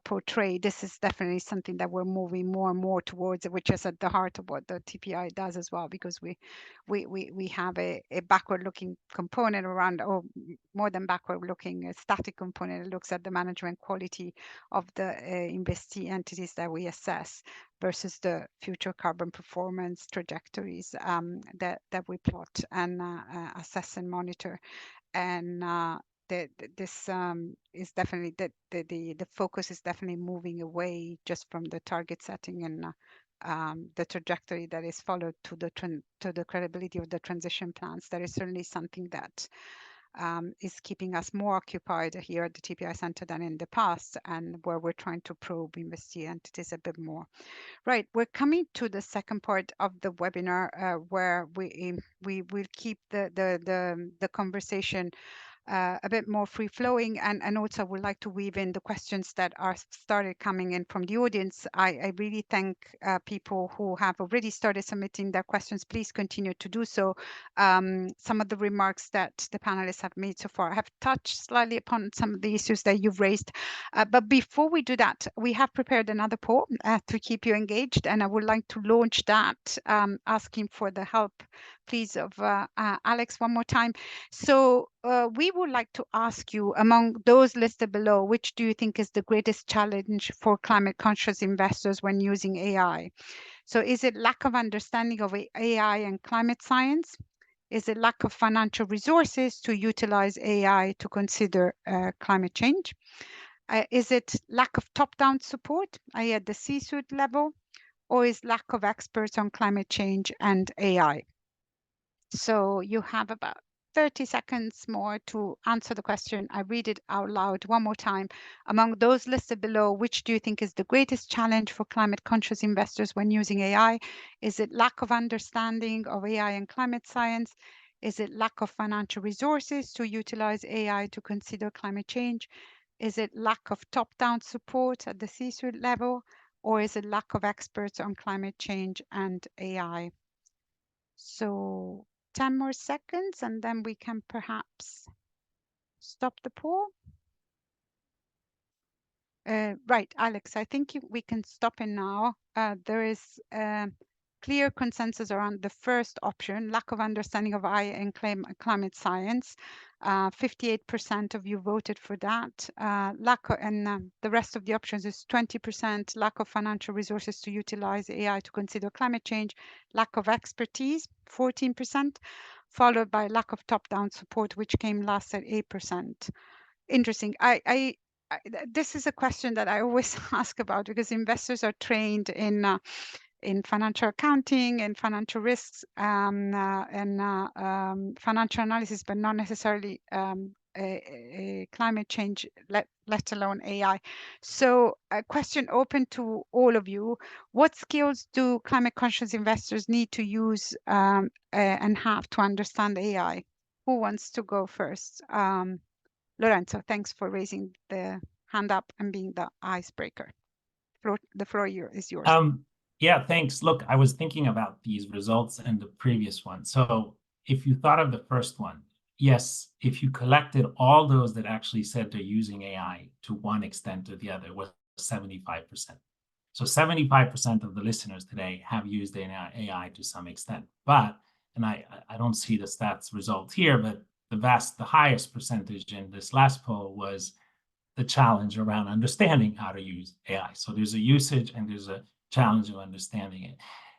portray. This is definitely something that we're moving more and more towards, which is at the heart of what the TPI does as well, because we have a backward-looking component around, or more than backward-looking, a static component that looks at the management quality of the investee entities that we assess versus the future carbon performance trajectories that we plot and assess and monitor. And this is definitely the focus is definitely moving away just from the target setting and the trajectory that is followed to the credibility of the transition plans. That is certainly something that is keeping us more occupied here at the TPI Center than in the past, and where we're trying to probe investee entities a bit more. Right, we're coming to the second part of the webinar where we will keep the conversation a bit more free-flowing, and also would like to weave in the questions that are started coming in from the audience. I really thank people who have already started submitting their questions. Please continue to do so. Some of the remarks that the panelists have made so far have touched slightly upon some of the issues that you've raised. But before we do that, we have prepared another poll to keep you engaged, and I would like to launch that, asking for the help, please, of Alex one more time. So we would like to ask you, among those listed below, which do you think is the greatest challenge for climate conscious investors when using AI? So is it lack of understanding of AI and climate science? Is it lack of financial resources to utilize AI to consider climate change? Is it lack of top-down support, i.e. at the C-suite level? Or is lack of experts on climate change and AI? So you have about 30 seconds more to answer the question. I read it out loud one more time. Among those listed below, which do you think is the greatest challenge for climate conscious investors when using AI? Is it lack of understanding of AI and climate science? Is it lack of financial resources to utilize AI to consider climate change? Is it lack of top-down support at the C-suite level? Or is it lack of experts on climate change and AI? So 10 more seconds, and then we can perhaps stop the poll. Right, Alex, I think we can stop it now. There is clear consensus around the first option, lack of understanding of AI and climate science. 58% of you voted for that. The rest of the options is 20% lack of financial resources to utilize AI to consider climate change, lack of expertise, 14%, followed by lack of top-down support, which came last at 8%. Interesting. This is a question that I always ask about, because investors are trained in financial accounting and financial risks and financial analysis, but not necessarily a climate change, let alone AI. So a question open to all of you: what skills do climate conscious investors need to use and have to understand AI? Who wants to go first? Lorenzo, thanks for raising the hand up and being the icebreaker. The floor is yours. Yeah, thanks. Look, I was thinking about these results and the previous one. So if you thought of the first one, yes, if you collected all those that actually said they're using AI to one extent or the other, it was 75%. So 75% of the listeners today have used AI to some extent. But, and I don't see the stats result here, but the highest percentage in this last poll was the challenge around understanding how to use AI. So there's a usage and there's a challenge of understanding it.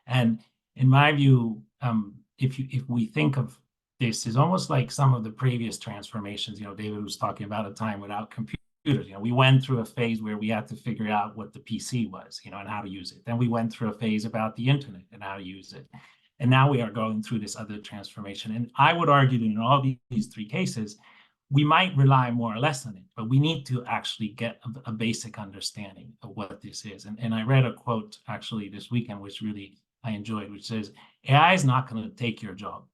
And in my view, if we think of this is almost like some of the previous transformations, David was talking about a time without computers. We went through a phase where we had to figure out what the PC was, and how to use it. Then we went through a phase about the internet and how to use it. And now we are going through this other transformation. And I would argue that in all these three cases, we might rely more or less on it, but we need to actually get a basic understanding of what this is. And I read a quote actually this weekend, which really I enjoyed, which says, AI is not going to take your job,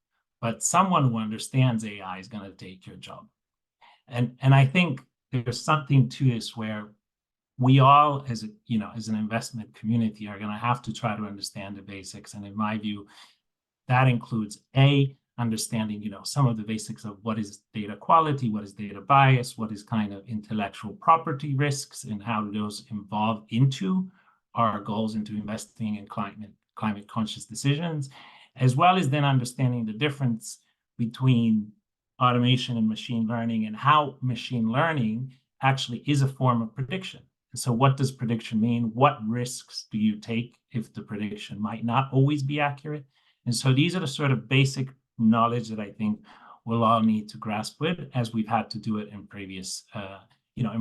but someone who understands AI is going to take your job. And I think there's something to this where we all, as an investment community, are going to have to try to understand the basics. And in my view, that includes understanding, some of the basics of what is data quality, what is data bias, what is kind of intellectual property risks, and how do those evolve into our goals into investing in climate conscious decisions, as well as then understanding the difference between automation and machine learning and how machine learning actually is a form of prediction. And so what does prediction mean? What risks do you take if the prediction might not always be accurate? And so these are the sort of basic knowledge that I think we'll all need to grasp with, as we've had to do it in previous,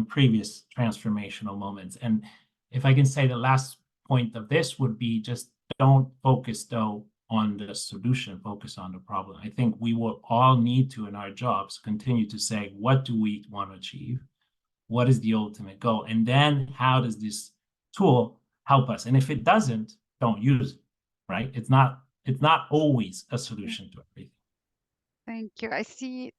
previous transformational moments. And if I can say the last point of this would be just don't focus though on the solution, focus on the problem. I think we will all need to, in our jobs, continue to say, what do we want to achieve? What is the ultimate goal? And then how does this tool help us? And if it doesn't, don't use it, right? It's not always a solution to everything. Thank you. I see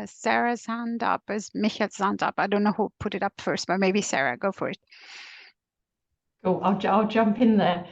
Sarah's hand up as Michal's hand up. I don't know who put it up first, but maybe Sarah, go for it. Cool. I'll jump in there.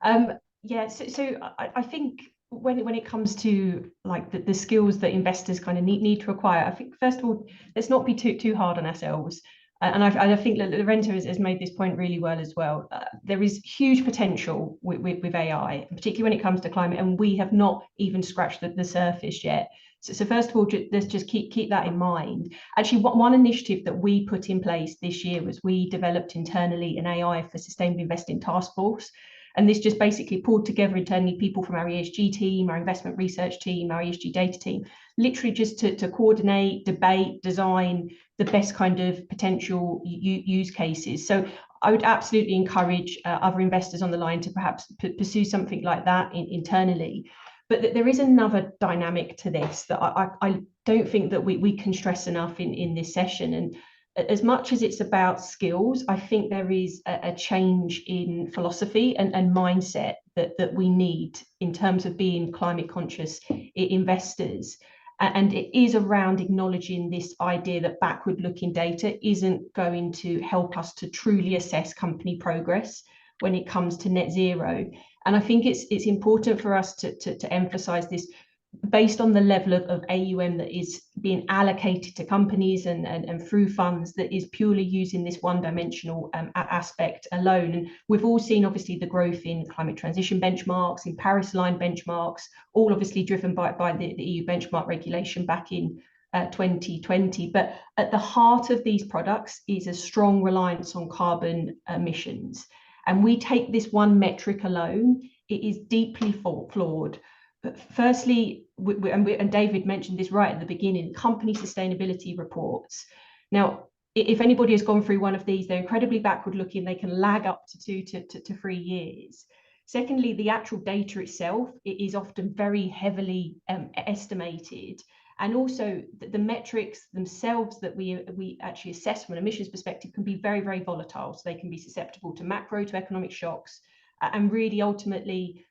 So I think when it comes to like the skills that investors kind of need to acquire, I think first of all, let's not be too hard on ourselves. And I think that Lorenzo has made this point really well as well. There is huge potential with AI, particularly when it comes to climate, and we have not even scratched the surface yet. So first of all, let's just keep that in mind. Actually, one initiative that we put in place this year was we developed internally an AI for Sustainable Investing task force. And this just basically pulled together internally people from our ESG team, our investment research team, our ESG data team, literally just to coordinate, debate, design the best kind of potential use cases. So I would absolutely encourage other investors on the line to perhaps pursue something like that internally. But there is another dynamic to this that I don't think that we can stress enough in this session. And as much as it's about skills, I think there is a change in philosophy and mindset that we need in terms of being climate conscious investors. And it is around acknowledging this idea that backward looking data isn't going to help us to truly assess company progress when it comes to net zero. And I think it's important for us to emphasize this based on the level of AUM that is being allocated to companies and through funds that is purely using this one-dimensional aspect alone. And we've all seen obviously the growth in climate transition benchmarks, in Paris-aligned benchmarks, all obviously driven by the EU benchmark regulation back in 2020. But at the heart of these products is a strong reliance on carbon emissions. And we take this one metric alone, it is deeply flawed. But firstly, and David mentioned this right at the beginning, company sustainability reports. Now, if anybody has gone through one of these, they're incredibly backward looking. They can lag up to 2 to 3 years. Secondly, the actual data itself is often very heavily estimated. And also the metrics themselves that we actually assess from an emissions perspective can be very, very volatile. So they can be susceptible to macro, to economic shocks, and really ultimately,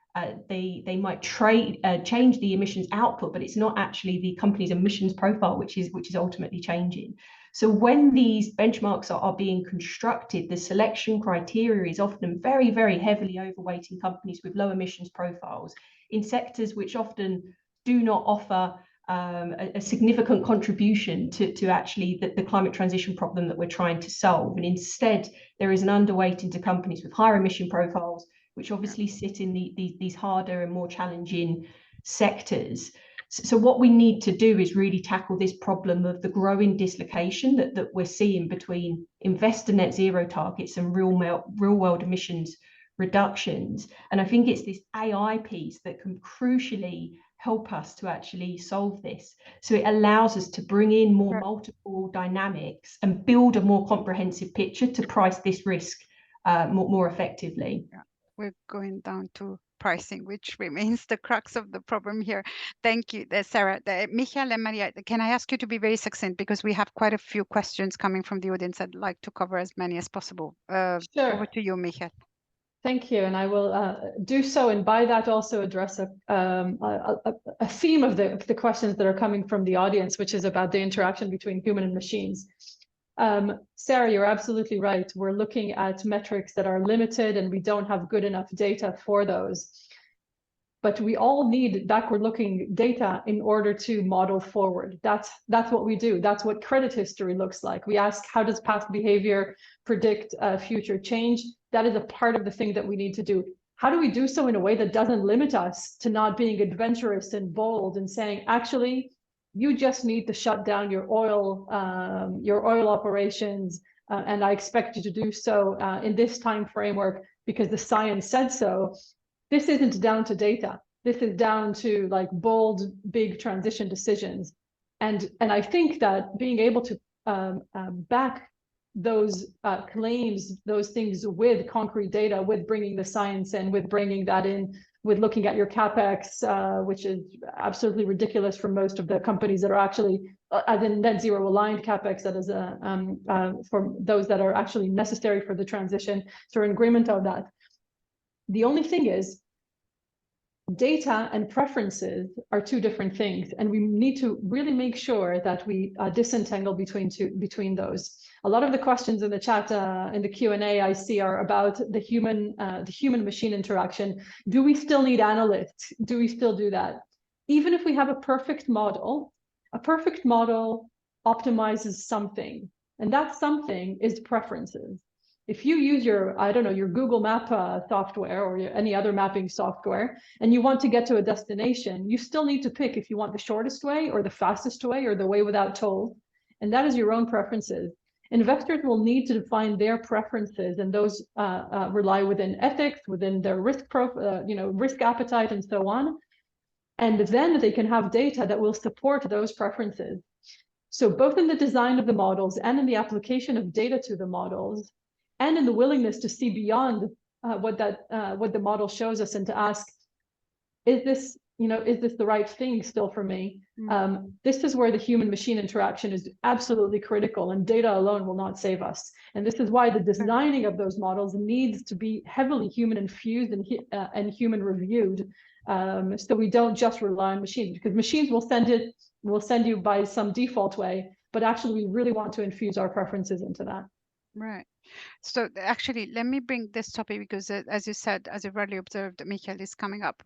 they might change the emissions output, but it's not actually the company's emissions profile which is ultimately changing. So when these benchmarks are being constructed, the selection criteria is often very, very heavily overweighting companies with low emissions profiles in sectors which often do not offer a significant contribution to actually the climate transition problem that we're trying to solve. And instead, there is an underweight into companies with higher emission profiles, which obviously sit in these harder and more challenging sectors. So what we need to do is really tackle this problem of the growing dislocation that we're seeing between investor net zero targets and real world emissions reductions. And I think it's this AI piece that can crucially help us to actually solve this. So it allows us to bring in more multiple dynamics and build a more comprehensive picture to price this risk more effectively. Yeah. We're going down to pricing, which remains the crux of the problem here. Thank you, Sarah. Michael and Maria, can I ask you to be very succinct because we have quite a few questions coming from the audience. I'd like to cover as many as possible. Sure. Over to you, Michael. Thank you, and I will do so, and by that also address a theme of the questions that are coming from the audience, which is about the interaction between human and machines. Sarah, you're absolutely right. We're looking at metrics that are limited, and we don't have good enough data for those. But we all need backward-looking data in order to model forward. That's what we do. That's what credit history looks like. We ask, how does past behavior predict future change? That is a part of the thing that we need to do. How do we do so in a way that doesn't limit us to not being adventurous and bold and saying, actually, you just need to shut down your oil operations, and I expect you to do so in this time framework because the science said so. This isn't down to data. This is down to like bold, big transition decisions. And I think that being able to back those claims, those things with concrete data, with bringing the science in, with bringing that in, with looking at your CapEx, which is absolutely ridiculous for most of the companies that are actually, as in net zero aligned CapEx, that is for those that are actually necessary for the transition. So we're in agreement on that. The only thing is, data and preferences are two different things, and we need to really make sure that we disentangle between those. A lot of the questions in the chat, in the Q&A I see are about the human-machine interaction. Do we still need analysts? Do we still do that? Even if we have a perfect model optimizes something, and that something is preferences. If you use your, I don't know, your Google Map software or any other mapping software, and you want to get to a destination, you still need to pick if you want the shortest way or the fastest way or the way without toll. And that is your own preferences. Investors will need to define their preferences, and those rely within ethics, within their risk risk appetite, and so on. And then they can have data that will support those preferences. So both in the design of the models and in the application of data to the models, and in the willingness to see beyond what the model shows us and to ask, is this the right thing still for me? This is where the human-machine interaction is absolutely critical, and data alone will not save us. And this is why the designing of those models needs to be heavily human-infused and human-reviewed, so we don't just rely on machines, because machines will send you by some default way, but actually we really want to infuse our preferences into that. Right. So actually, let me bring this topic because, as you said, as you rightly observed, Michael, is coming up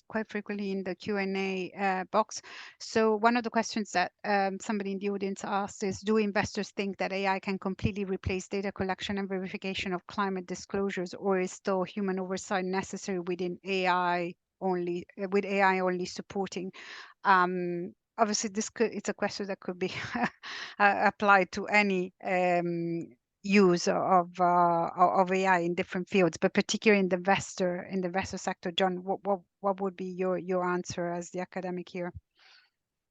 quite frequently in the Q&A box. So one of the questions that somebody in the audience asked is, do investors think that AI can completely replace data collection and verification of climate disclosures, or is still human oversight necessary within AI only, with AI only supporting? Obviously, it's a question that could be applied to any use of AI in different fields, but particularly in the investor sector. John, what would be your answer as the academic here?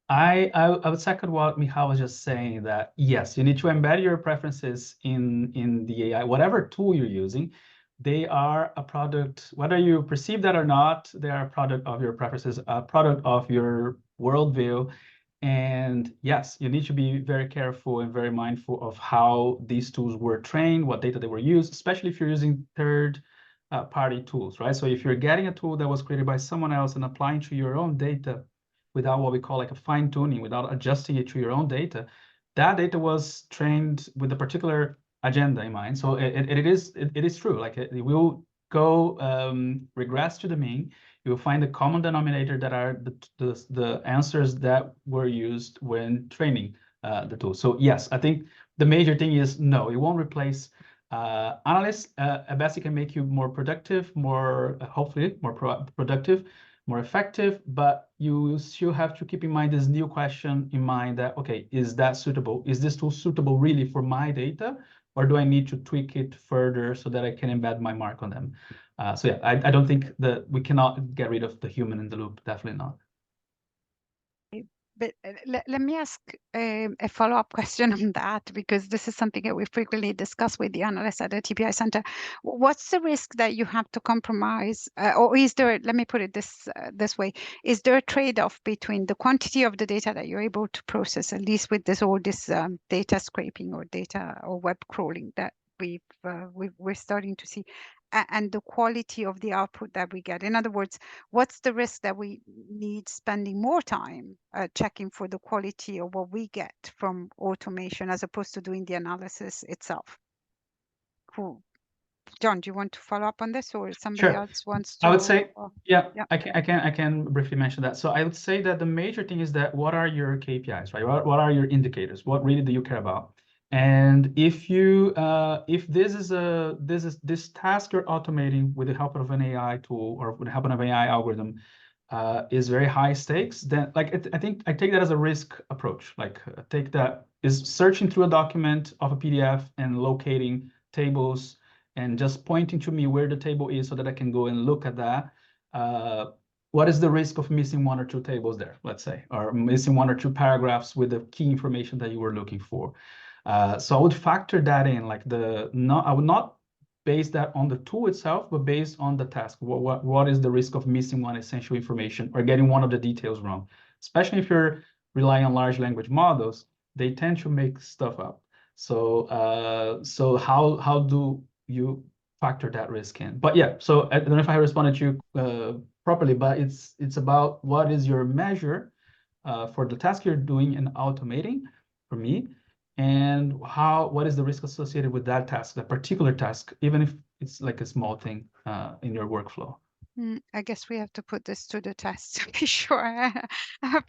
I would second what Michal was just saying, that yes, you need to embed your preferences in the AI, whatever tool you're using. They are a product, whether you perceive that or not, they are a product of your preferences, a product of your worldview. And yes, you need to be very careful and very mindful of how these tools were trained, what data they were used, especially if you're using third-party tools, right? So if you're getting a tool that was created by someone else and applying to your own data without what we call like a fine-tuning, without adjusting it to your own data, that data was trained with a particular agenda in mind. So it is true. Like it will go regress to the mean. You will find the common denominator that are the answers that were used when training the tool. So yes, I think the major thing is no, it won't replace analysts. At best, it can make you more productive, more hopefully more productive, more effective. But you still have to keep in mind this new question in mind that, okay, is that suitable? Is this tool suitable really for my data? Or do I need to tweak it further so that I can embed my mark on them? So yeah, I don't think that we cannot get rid of the human in the loop. Definitely not. But let me ask a follow-up question on that, because this is something that we frequently discuss with the analysts at the TPI Center. What's the risk that you have to compromise, or is there, let me put it this way, is there a trade-off between the quantity of the data that you're able to process, at least with all this data scraping or data or web crawling that we're starting to see, and the quality of the output that we get? In other words, what's the risk that we need spending more time checking for the quality of what we get from automation as opposed to doing the analysis itself? Cool. John, do you want to follow up on this, or somebody else wants to? I would say, yeah. I can briefly mention that. So I would say that the major thing is that what are your KPIs, right? What are your indicators? What really do you care about? And if you if this task you're automating with the help of an AI tool or with the help of an AI algorithm is very high stakes, then like I think I take that as a risk approach. Like take that is searching through a document of a PDF and locating tables and just pointing to me where the table is so that I can go and look at that. What is the risk of missing one or two tables there, let's say, or missing one or two paragraphs with the key information that you were looking for? So I would factor that in, like I would not base that on the tool itself, but based on the task. What is the risk of missing one essential information or getting one of the details wrong? Especially if you're relying on large language models, they tend to make stuff up. So so how do you factor that risk in? But yeah, so I don't know if I responded to you properly, but it's about what is your measure for the task you're doing and automating for me, and what is the risk associated with that task, that particular task, even if it's like a small thing in your workflow. I guess we have to put this to the test to be sure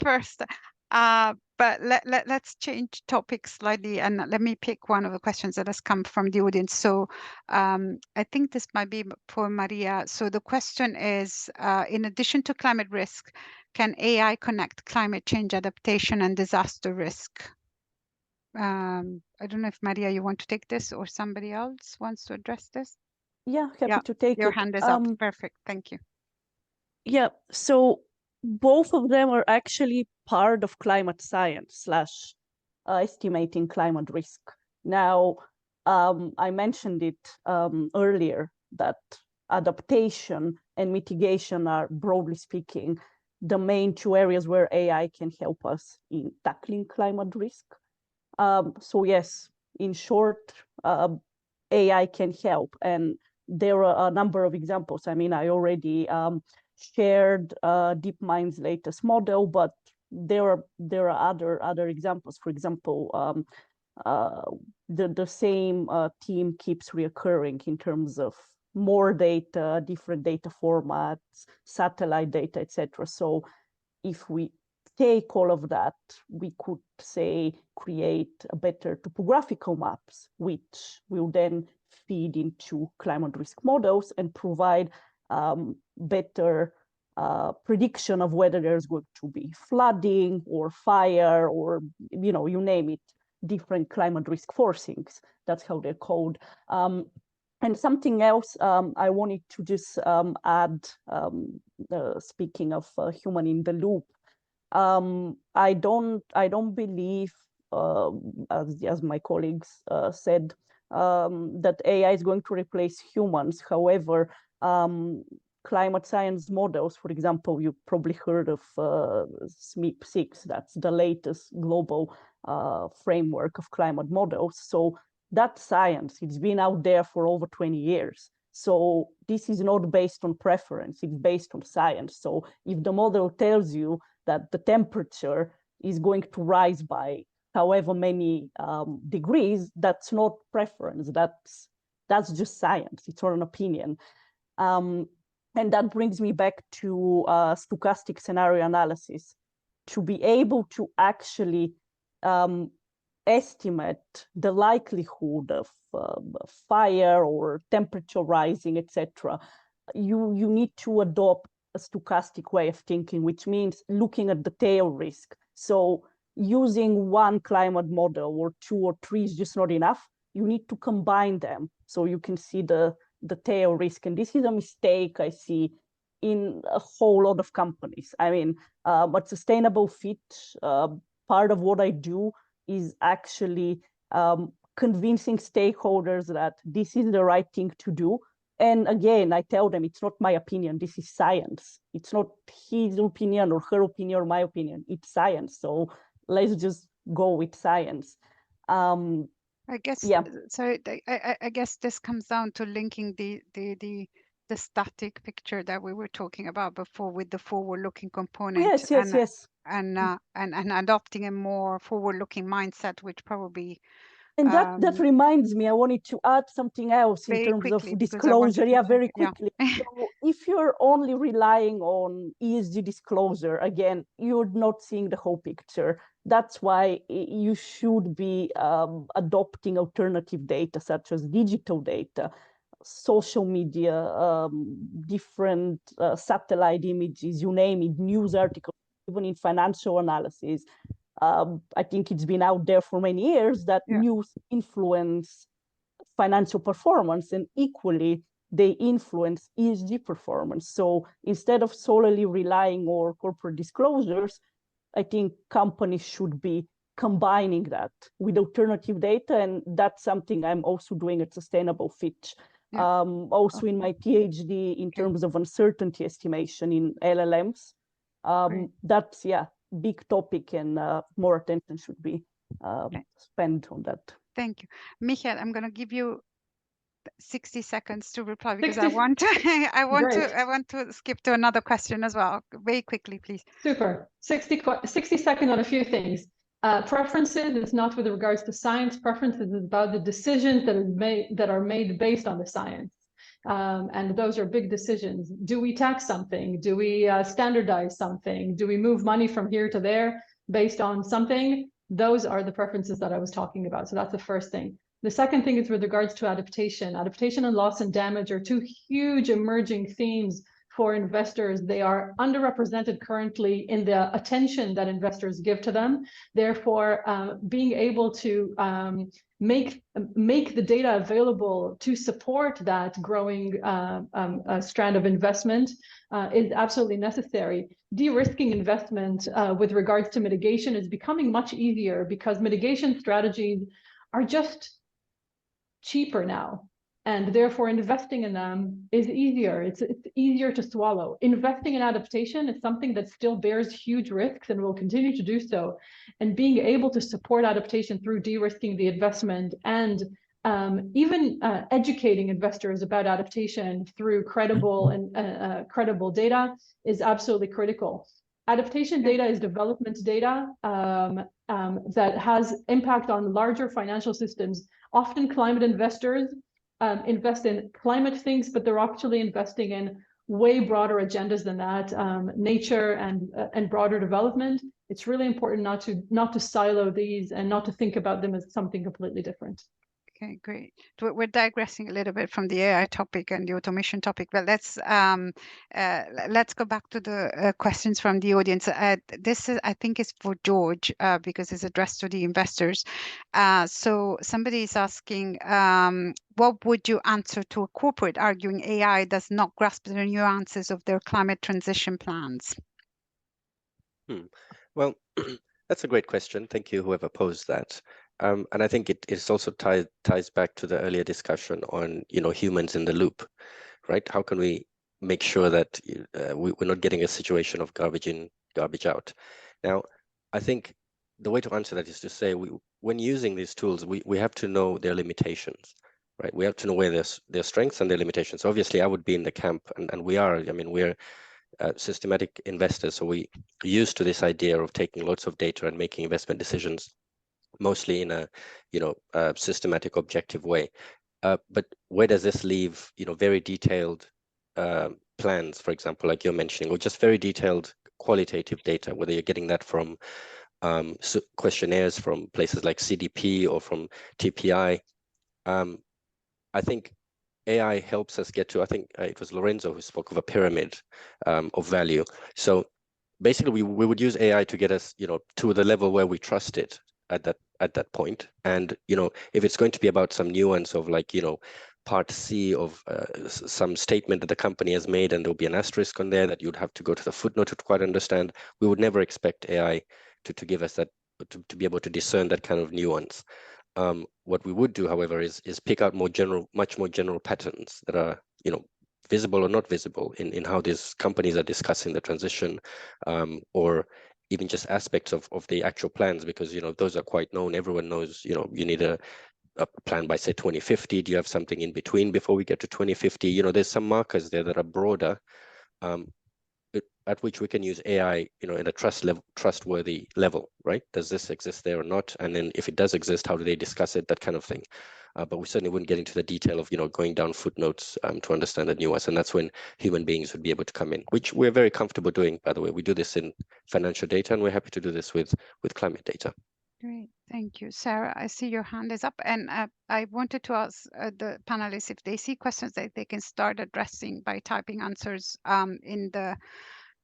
first. But let's change topics slightly, and let me pick one of the questions that has come from the audience. So I think this might be for Maria. So the question is, in addition to climate risk, can AI connect climate change adaptation and disaster risk? I don't know if Maria, you want to take this, or somebody else wants to address this? Yeah, happy to take your it. hand is up. Perfect, thank you. Yeah, so both of them are actually part of climate science / estimating climate risk. Now, I mentioned it earlier that adaptation and mitigation are, broadly speaking, the main two areas where AI can help us in tackling climate risk. So yes, in short, AI can help, and there are a number of examples. I mean, I already shared DeepMind's latest model, but there are other examples. For example, the same theme keeps reoccurring in terms of more data, different data formats, satellite data, etc. So if we take all of that, we could say create a better topographical maps, which will then feed into climate risk models and provide better prediction of whether there's going to be flooding or fire or, you know, you name it, different climate risk forcings. That's how they're called. And something else I wanted to just add, speaking of human in the loop, I don't believe, as my colleagues said, that AI is going to replace humans. However, climate science models, for example, you probably heard of SMIP6, that's the latest global framework of climate models. So that science, it's been out there for over 20 years. So this is not based on preference, it's based on science. So if the model tells you that the temperature is going to rise by however many degrees, that's not preference. That's just science. It's not an opinion. And that brings me back to stochastic scenario analysis. To be able to actually estimate the likelihood of fire or temperature rising, etc., you need to adopt a stochastic way of thinking, which means looking at the tail risk. So using one climate model or 2 or 3 is just not enough. You need to combine them so you can see the tail risk. And this is a mistake I see in a whole lot of companies. I mean, at Sustainable Fit, part of what I do is actually convincing stakeholders that this is the right thing to do. And again, I tell them it's not my opinion, this is science. It's not his opinion or her opinion or my opinion, it's science. So let's just go with science. I guess, yeah. So I guess this comes down to linking the static picture that we were talking about before with the forward-looking component. Yes. And adopting a more forward-looking mindset, which probably. And that reminds me, I wanted to add something else in terms of disclosure. Yeah, very quickly. Yeah. So if you're only relying on ESG disclosure, again, you're not seeing the whole picture. That's why you should be adopting alternative data, such as digital data, social media, different satellite images, you name it, news articles, even in financial analysis. I think it's been out there for many years that news influence financial performance, and equally they influence ESG performance. So instead of solely relying on corporate disclosures, I think companies should be combining that with alternative data, and that's something I'm also doing at Sustainable Fit. Also in my PhD in terms of uncertainty estimation in LLMs. That's big topic, and more attention should be spent on that. Thank you. Michael, I'm going to give you 60 seconds to reply because I want to skip to another question as well. Very quickly, please. Super. 60 seconds on a few things. Preferences is not with regards to science. Preferences is about the decisions that are made based on the science. And those are big decisions. Do we tax something? Do we standardize something? Do we move money from here to there based on something? Those are the preferences that I was talking about. So that's the first thing. The second thing is with regards to adaptation. Adaptation and loss and damage are two huge emerging themes for investors. They are underrepresented currently in the attention that investors give to them. Therefore, being able to make the data available to support that growing strand of investment is absolutely necessary. De-risking investment with regards to mitigation is becoming much easier because mitigation strategies are just cheaper now. And therefore, investing in them is easier. It's easier to swallow. Investing in adaptation is something that still bears huge risks and will continue to do so. And being able to support adaptation through de-risking the investment and even educating investors about adaptation through credible and credible data is absolutely critical. Adaptation data is development data that has impact on larger financial systems. Often climate investors invest in climate things, but they're actually investing in way broader agendas than that, nature and broader development. It's really important not to silo these and not to think about them as something completely different. Okay, great. We're digressing a little bit from the AI topic and the automation topic, but let's go back to the questions from the audience. This is, I think, is for George because it's addressed to the investors. So somebody is asking, what would you answer to a corporate arguing AI does not grasp the nuances of their climate transition plans? Well, that's a great question. Thank you, whoever posed that. And I think it also ties back to the earlier discussion on humans in the loop, right? How can we make sure that we're not getting a situation of garbage in, garbage out? Now, I think the way to answer that is to say when using these tools, we have to know their limitations, right? We have to know where their strengths and their limitations. Obviously, I would be in the camp, and we are. I mean, we're systematic investors, so we used to this idea of taking lots of data and making investment decisions mostly in a, systematic, objective way. But where does this leave, very detailed plans, for example, like you're mentioning, or just very detailed qualitative data, whether you're getting that from questionnaires from places like CDP or from TPI. I think AI helps us get to, I think it was Lorenzo who spoke of a pyramid of value. So basically we would use AI to get us, to the level where we trust it at that point. And, if it's going to be about some nuance of like, part C of some statement that the company has made, and there'll be an asterisk on there that you'd have to go to the footnote to quite understand, we would never expect AI to give us that, to be able to discern that kind of nuance. What we would do, however, is pick out much more general patterns that are, visible or not visible in how these companies are discussing the transition, or even just aspects of the actual plans, because, those are quite known. Everyone knows, you need a plan by, say, 2050. Do you have something in between before we get to 2050? There's some markers there that are broader, at which we can use AI, in a trustworthy level, right? Does this exist there or not? And then if it does exist, how do they discuss it? That kind of thing. But we certainly wouldn't get into the detail of, going down footnotes to understand the nuance. And that's when human beings would be able to come in, which we're very comfortable doing, by the way. We do this in financial data, and we're happy to do this with climate data. Great, thank you. Sarah, I see your hand is up, and I wanted to ask the panelists if they see questions that they can start addressing by typing answers in the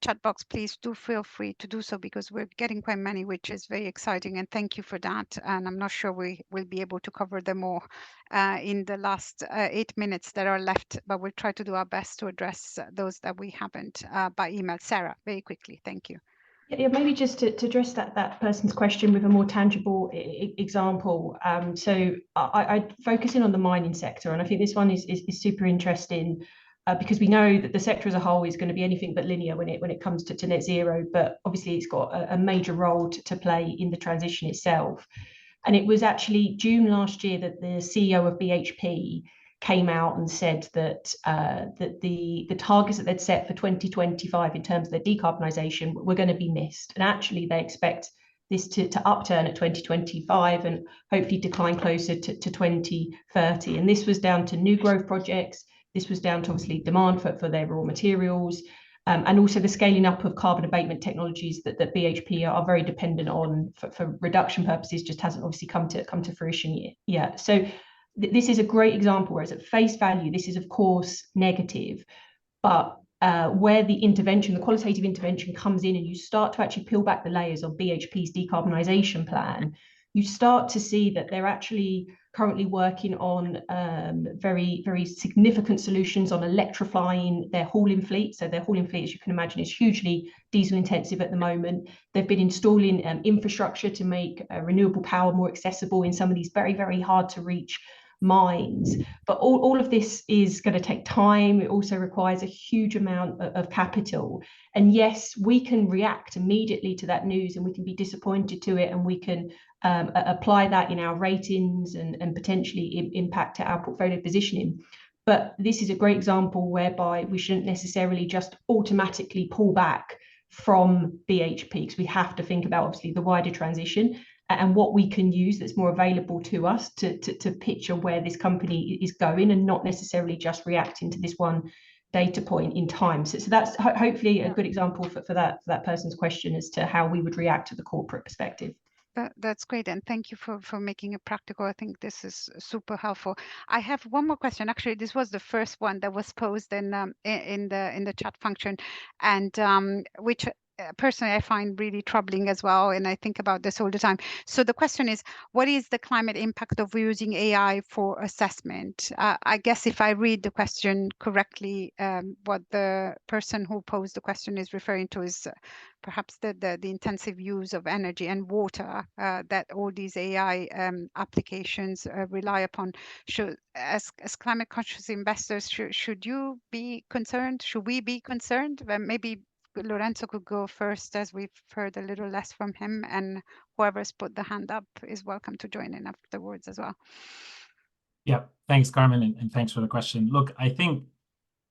chat box. Please do feel free to do so, because we're getting quite many, which is very exciting, and thank you for that. And I'm not sure we will be able to cover them all in the last 8 minutes that are left, but we'll try to do our best to address those that we haven't by email. Sarah, very quickly, thank you. Yeah, maybe just to address that person's question with a more tangible example. So I focus in on the mining sector, and I think this one is super interesting because we know that the sector as a whole is going to be anything but linear when it comes to net zero, but obviously it's got a major role to play in the transition itself. And it was actually June last year that the CEO of BHP came out and said that that the targets that they'd set for 2025 in terms of their decarbonisation were going to be missed. And actually they expect this to upturn at 2025 and hopefully decline closer to 2030. And this was down to new growth projects. This was down to obviously demand for their raw materials, and also the scaling up of carbon abatement technologies that BHP are very dependent on for reduction purposes, just hasn't obviously come to fruition yet. So this is a great example, whereas at face value, this is of course negative, but where the intervention, the qualitative intervention comes in and you start to actually peel back the layers of BHP's decarbonisation plan, you start to see that they're actually currently working on very, very significant solutions on electrifying their hauling fleet. So their hauling fleet, as you can imagine, is hugely diesel intensive at the moment. They've been installing infrastructure to make renewable power more accessible in some of these very, very hard to reach mines. But all of this is going to take time. It also requires a huge amount of capital. And yes, we can react immediately to that news and we can be disappointed to it, and we can apply that in our ratings and potentially impact our portfolio positioning. But this is a great example whereby we shouldn't necessarily just automatically pull back from BHP, because we have to think about obviously the wider transition and what we can use that's more available to us to picture where this company is going, and not necessarily just reacting to this one data point in time. So that's hopefully a good example for that person's question as to how we would react to the corporate perspective. That's great, and thank you for making it practical. I think this is super helpful. I have one more question. Actually, this was the first one that was posed in the chat function, and which personally I find really troubling as well, and I think about this all the time. So the question is, what is the climate impact of using AI for assessment? I guess if I read the question correctly, what the person who posed the question is referring to is perhaps the intensive use of energy and water that all these AI applications rely upon. As climate conscious investors, should you be concerned? Should we be concerned? Maybe Lorenzo could go first, as we've heard a little less from him, and whoever's put the hand up is welcome to join in afterwards as well. Yeah, thanks, Carmen, and thanks for the question. Look, I think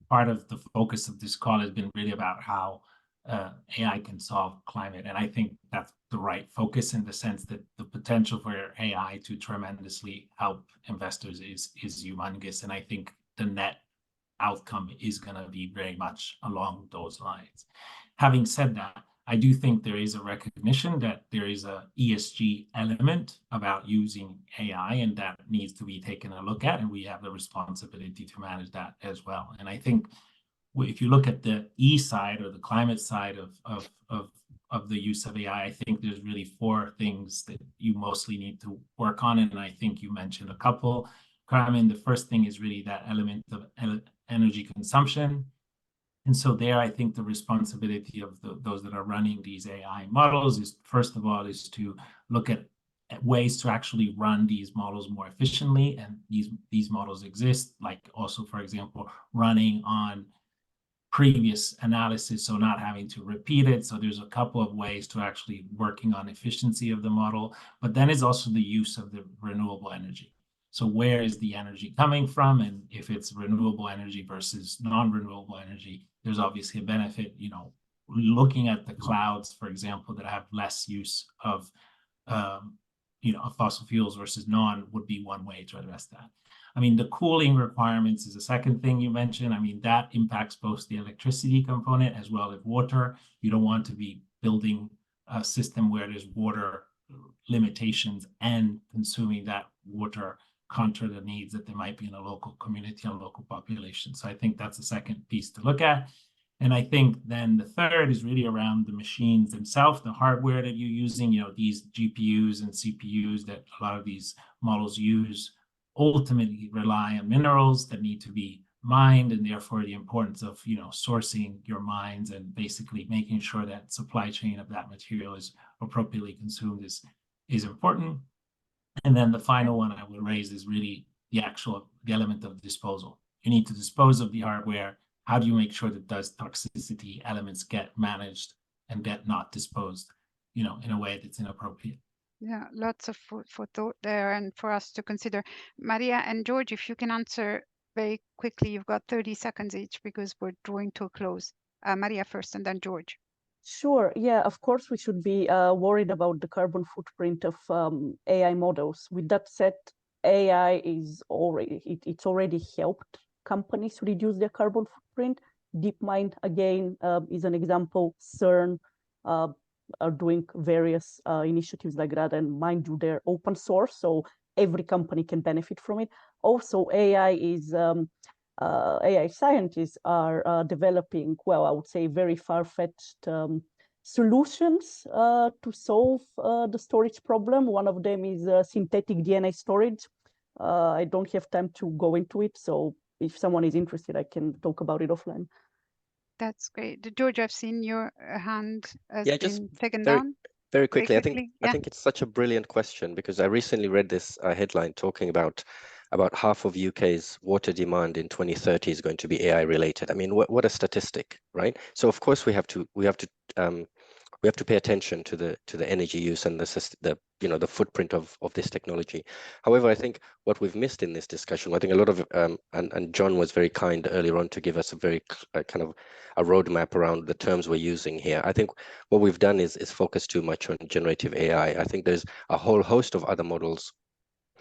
part of the focus of this call has been really about how AI can solve climate. And I think that's the right focus, in the sense that the potential for AI to tremendously help investors is humongous. And I think the net outcome is going to be very much along those lines. Having said that, I do think there is a recognition that there is a ESG element about using AI, and that needs to be taken a look at, and we have the responsibility to manage that as well. And I think if you look at the E side, or the climate side of the use of AI, I think there's really 4 things that you mostly need to work on, and I think you mentioned a couple. Carmen, the first thing is really that element of energy consumption. And so there, I think the responsibility of those that are running these AI models is, first of all, is to look at ways to actually run these models more efficiently. And these models exist, like also, for example, running on previous analysis, so not having to repeat it. So there's a couple of ways to actually working on efficiency of the model, but then is also the use of the renewable energy. So where is the energy coming from? And if it's renewable energy versus non-renewable energy, there's obviously a benefit, looking at the clouds, for example, that have less use of, of fossil fuels versus non, would be one way to address that. I mean, the cooling requirements is the second thing you mentioned. I mean, that impacts both the electricity component as well as water. You don't want to be building a system where there's water limitations and consuming that water contra the needs that there might be in a local community and local population. So I think that's the second piece to look at. And I think then the third is really around the machines themselves, the hardware that you're using, these GPUs and CPUs that a lot of these models use ultimately rely on minerals that need to be mined, and therefore the importance of sourcing your mines and basically making sure that supply chain of that material is appropriately consumed is important. And then the final one I will raise is really the element of disposal. You need to dispose of the hardware. How do you make sure that those toxicity elements get managed and get not disposed, in a way that's inappropriate? Yeah, lots of food for thought there, and for us to consider. Maria and George, if you can answer very quickly, you've got 30 seconds each because we're drawing to a close. Maria first, and then George. Sure. Yeah, of course, we should be worried about the carbon footprint of AI models. With that said, AI is it's already helped companies reduce their carbon footprint. DeepMind, again, is an example. CERN are doing various initiatives like that, and mind you, they're open source, so every company can benefit from it. Also, AI scientists are developing, well, I would say very far-fetched solutions to solve the storage problem. One of them is synthetic DNA storage. I don't have time to go into it, so if someone is interested, I can talk about it offline. That's great. George, I've seen your hand has been taken very, down. Very quickly, Very I quickly, think it's such a brilliant question, because I recently read this headline talking about half of UK's water demand in 2030 is going to be AI related. I mean, what a statistic, right? So of course we have to pay attention to the energy use and the footprint of this technology. However, I think what we've missed in this discussion, I think a lot of and John was very kind earlier on to give us a very kind of a roadmap around the terms we're using here. I think what we've done is focus too much on generative AI. I think there's a whole host of other models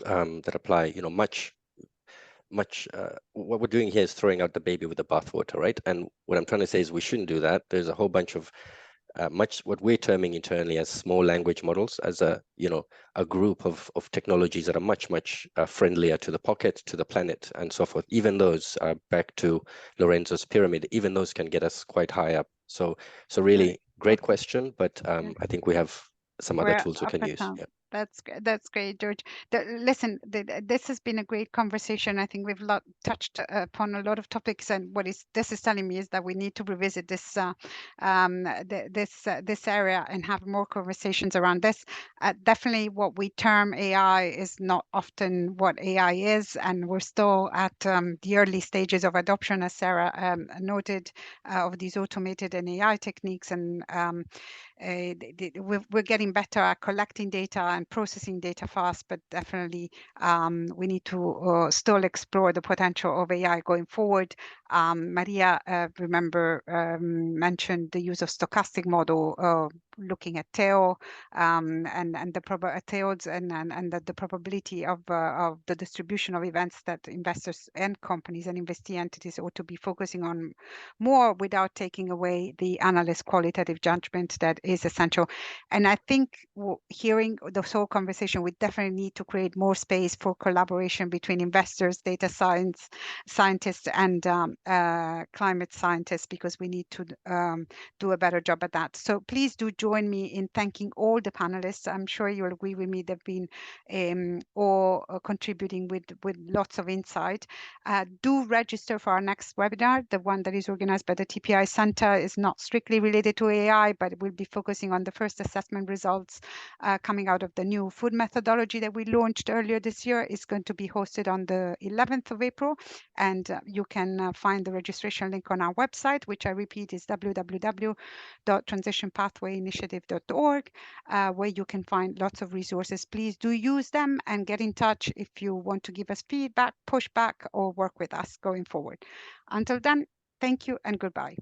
that apply, what we're doing here is throwing out the baby with the bathwater, right? And what I'm trying to say is we shouldn't do that. There's a whole bunch of what we're terming internally as small language models, as a group of technologies that are much friendlier to the pocket, to the planet, and so forth. Even those, back to Lorenzo's pyramid, even those can get us quite high up. So really great question, but I think we have some other tools we can use. Yeah. That's great, George. Listen, this has been a great conversation. I think we've touched upon a lot of topics, and this is telling me is that we need to revisit this this area and have more conversations around this. Definitely, what we term AI is not often what AI is, and we're still at the early stages of adoption, as Sarah noted, of these automated and AI techniques, and we're getting better at collecting data and processing data fast, but definitely we need to still explore the potential of AI going forward. Maria, remember, mentioned the use of stochastic model, looking at tail and the tails and the probability of the distribution of events that investors and companies and investee entities ought to be focusing on more, without taking away the analyst qualitative judgment that is essential. And I think hearing the whole conversation, we definitely need to create more space for collaboration between investors, data scientists, and climate scientists, because we need to do a better job at that. So please do join me in thanking all the panelists. I'm sure you'll agree with me, they've been all contributing with lots of insight. Do register for our next webinar. The one that is organized by the TPI Center is not strictly related to AI, but it will be focusing on the first assessment results coming out of the new food methodology that we launched earlier this year. It's going to be hosted on the 11th of April, and you can find the registration link on our website, which I repeat is www.transitionpathwayinitiative.org, where you can find lots of resources. Please do use them and get in touch if you want to give us feedback, pushback, or work with us going forward. Until then, thank you and goodbye.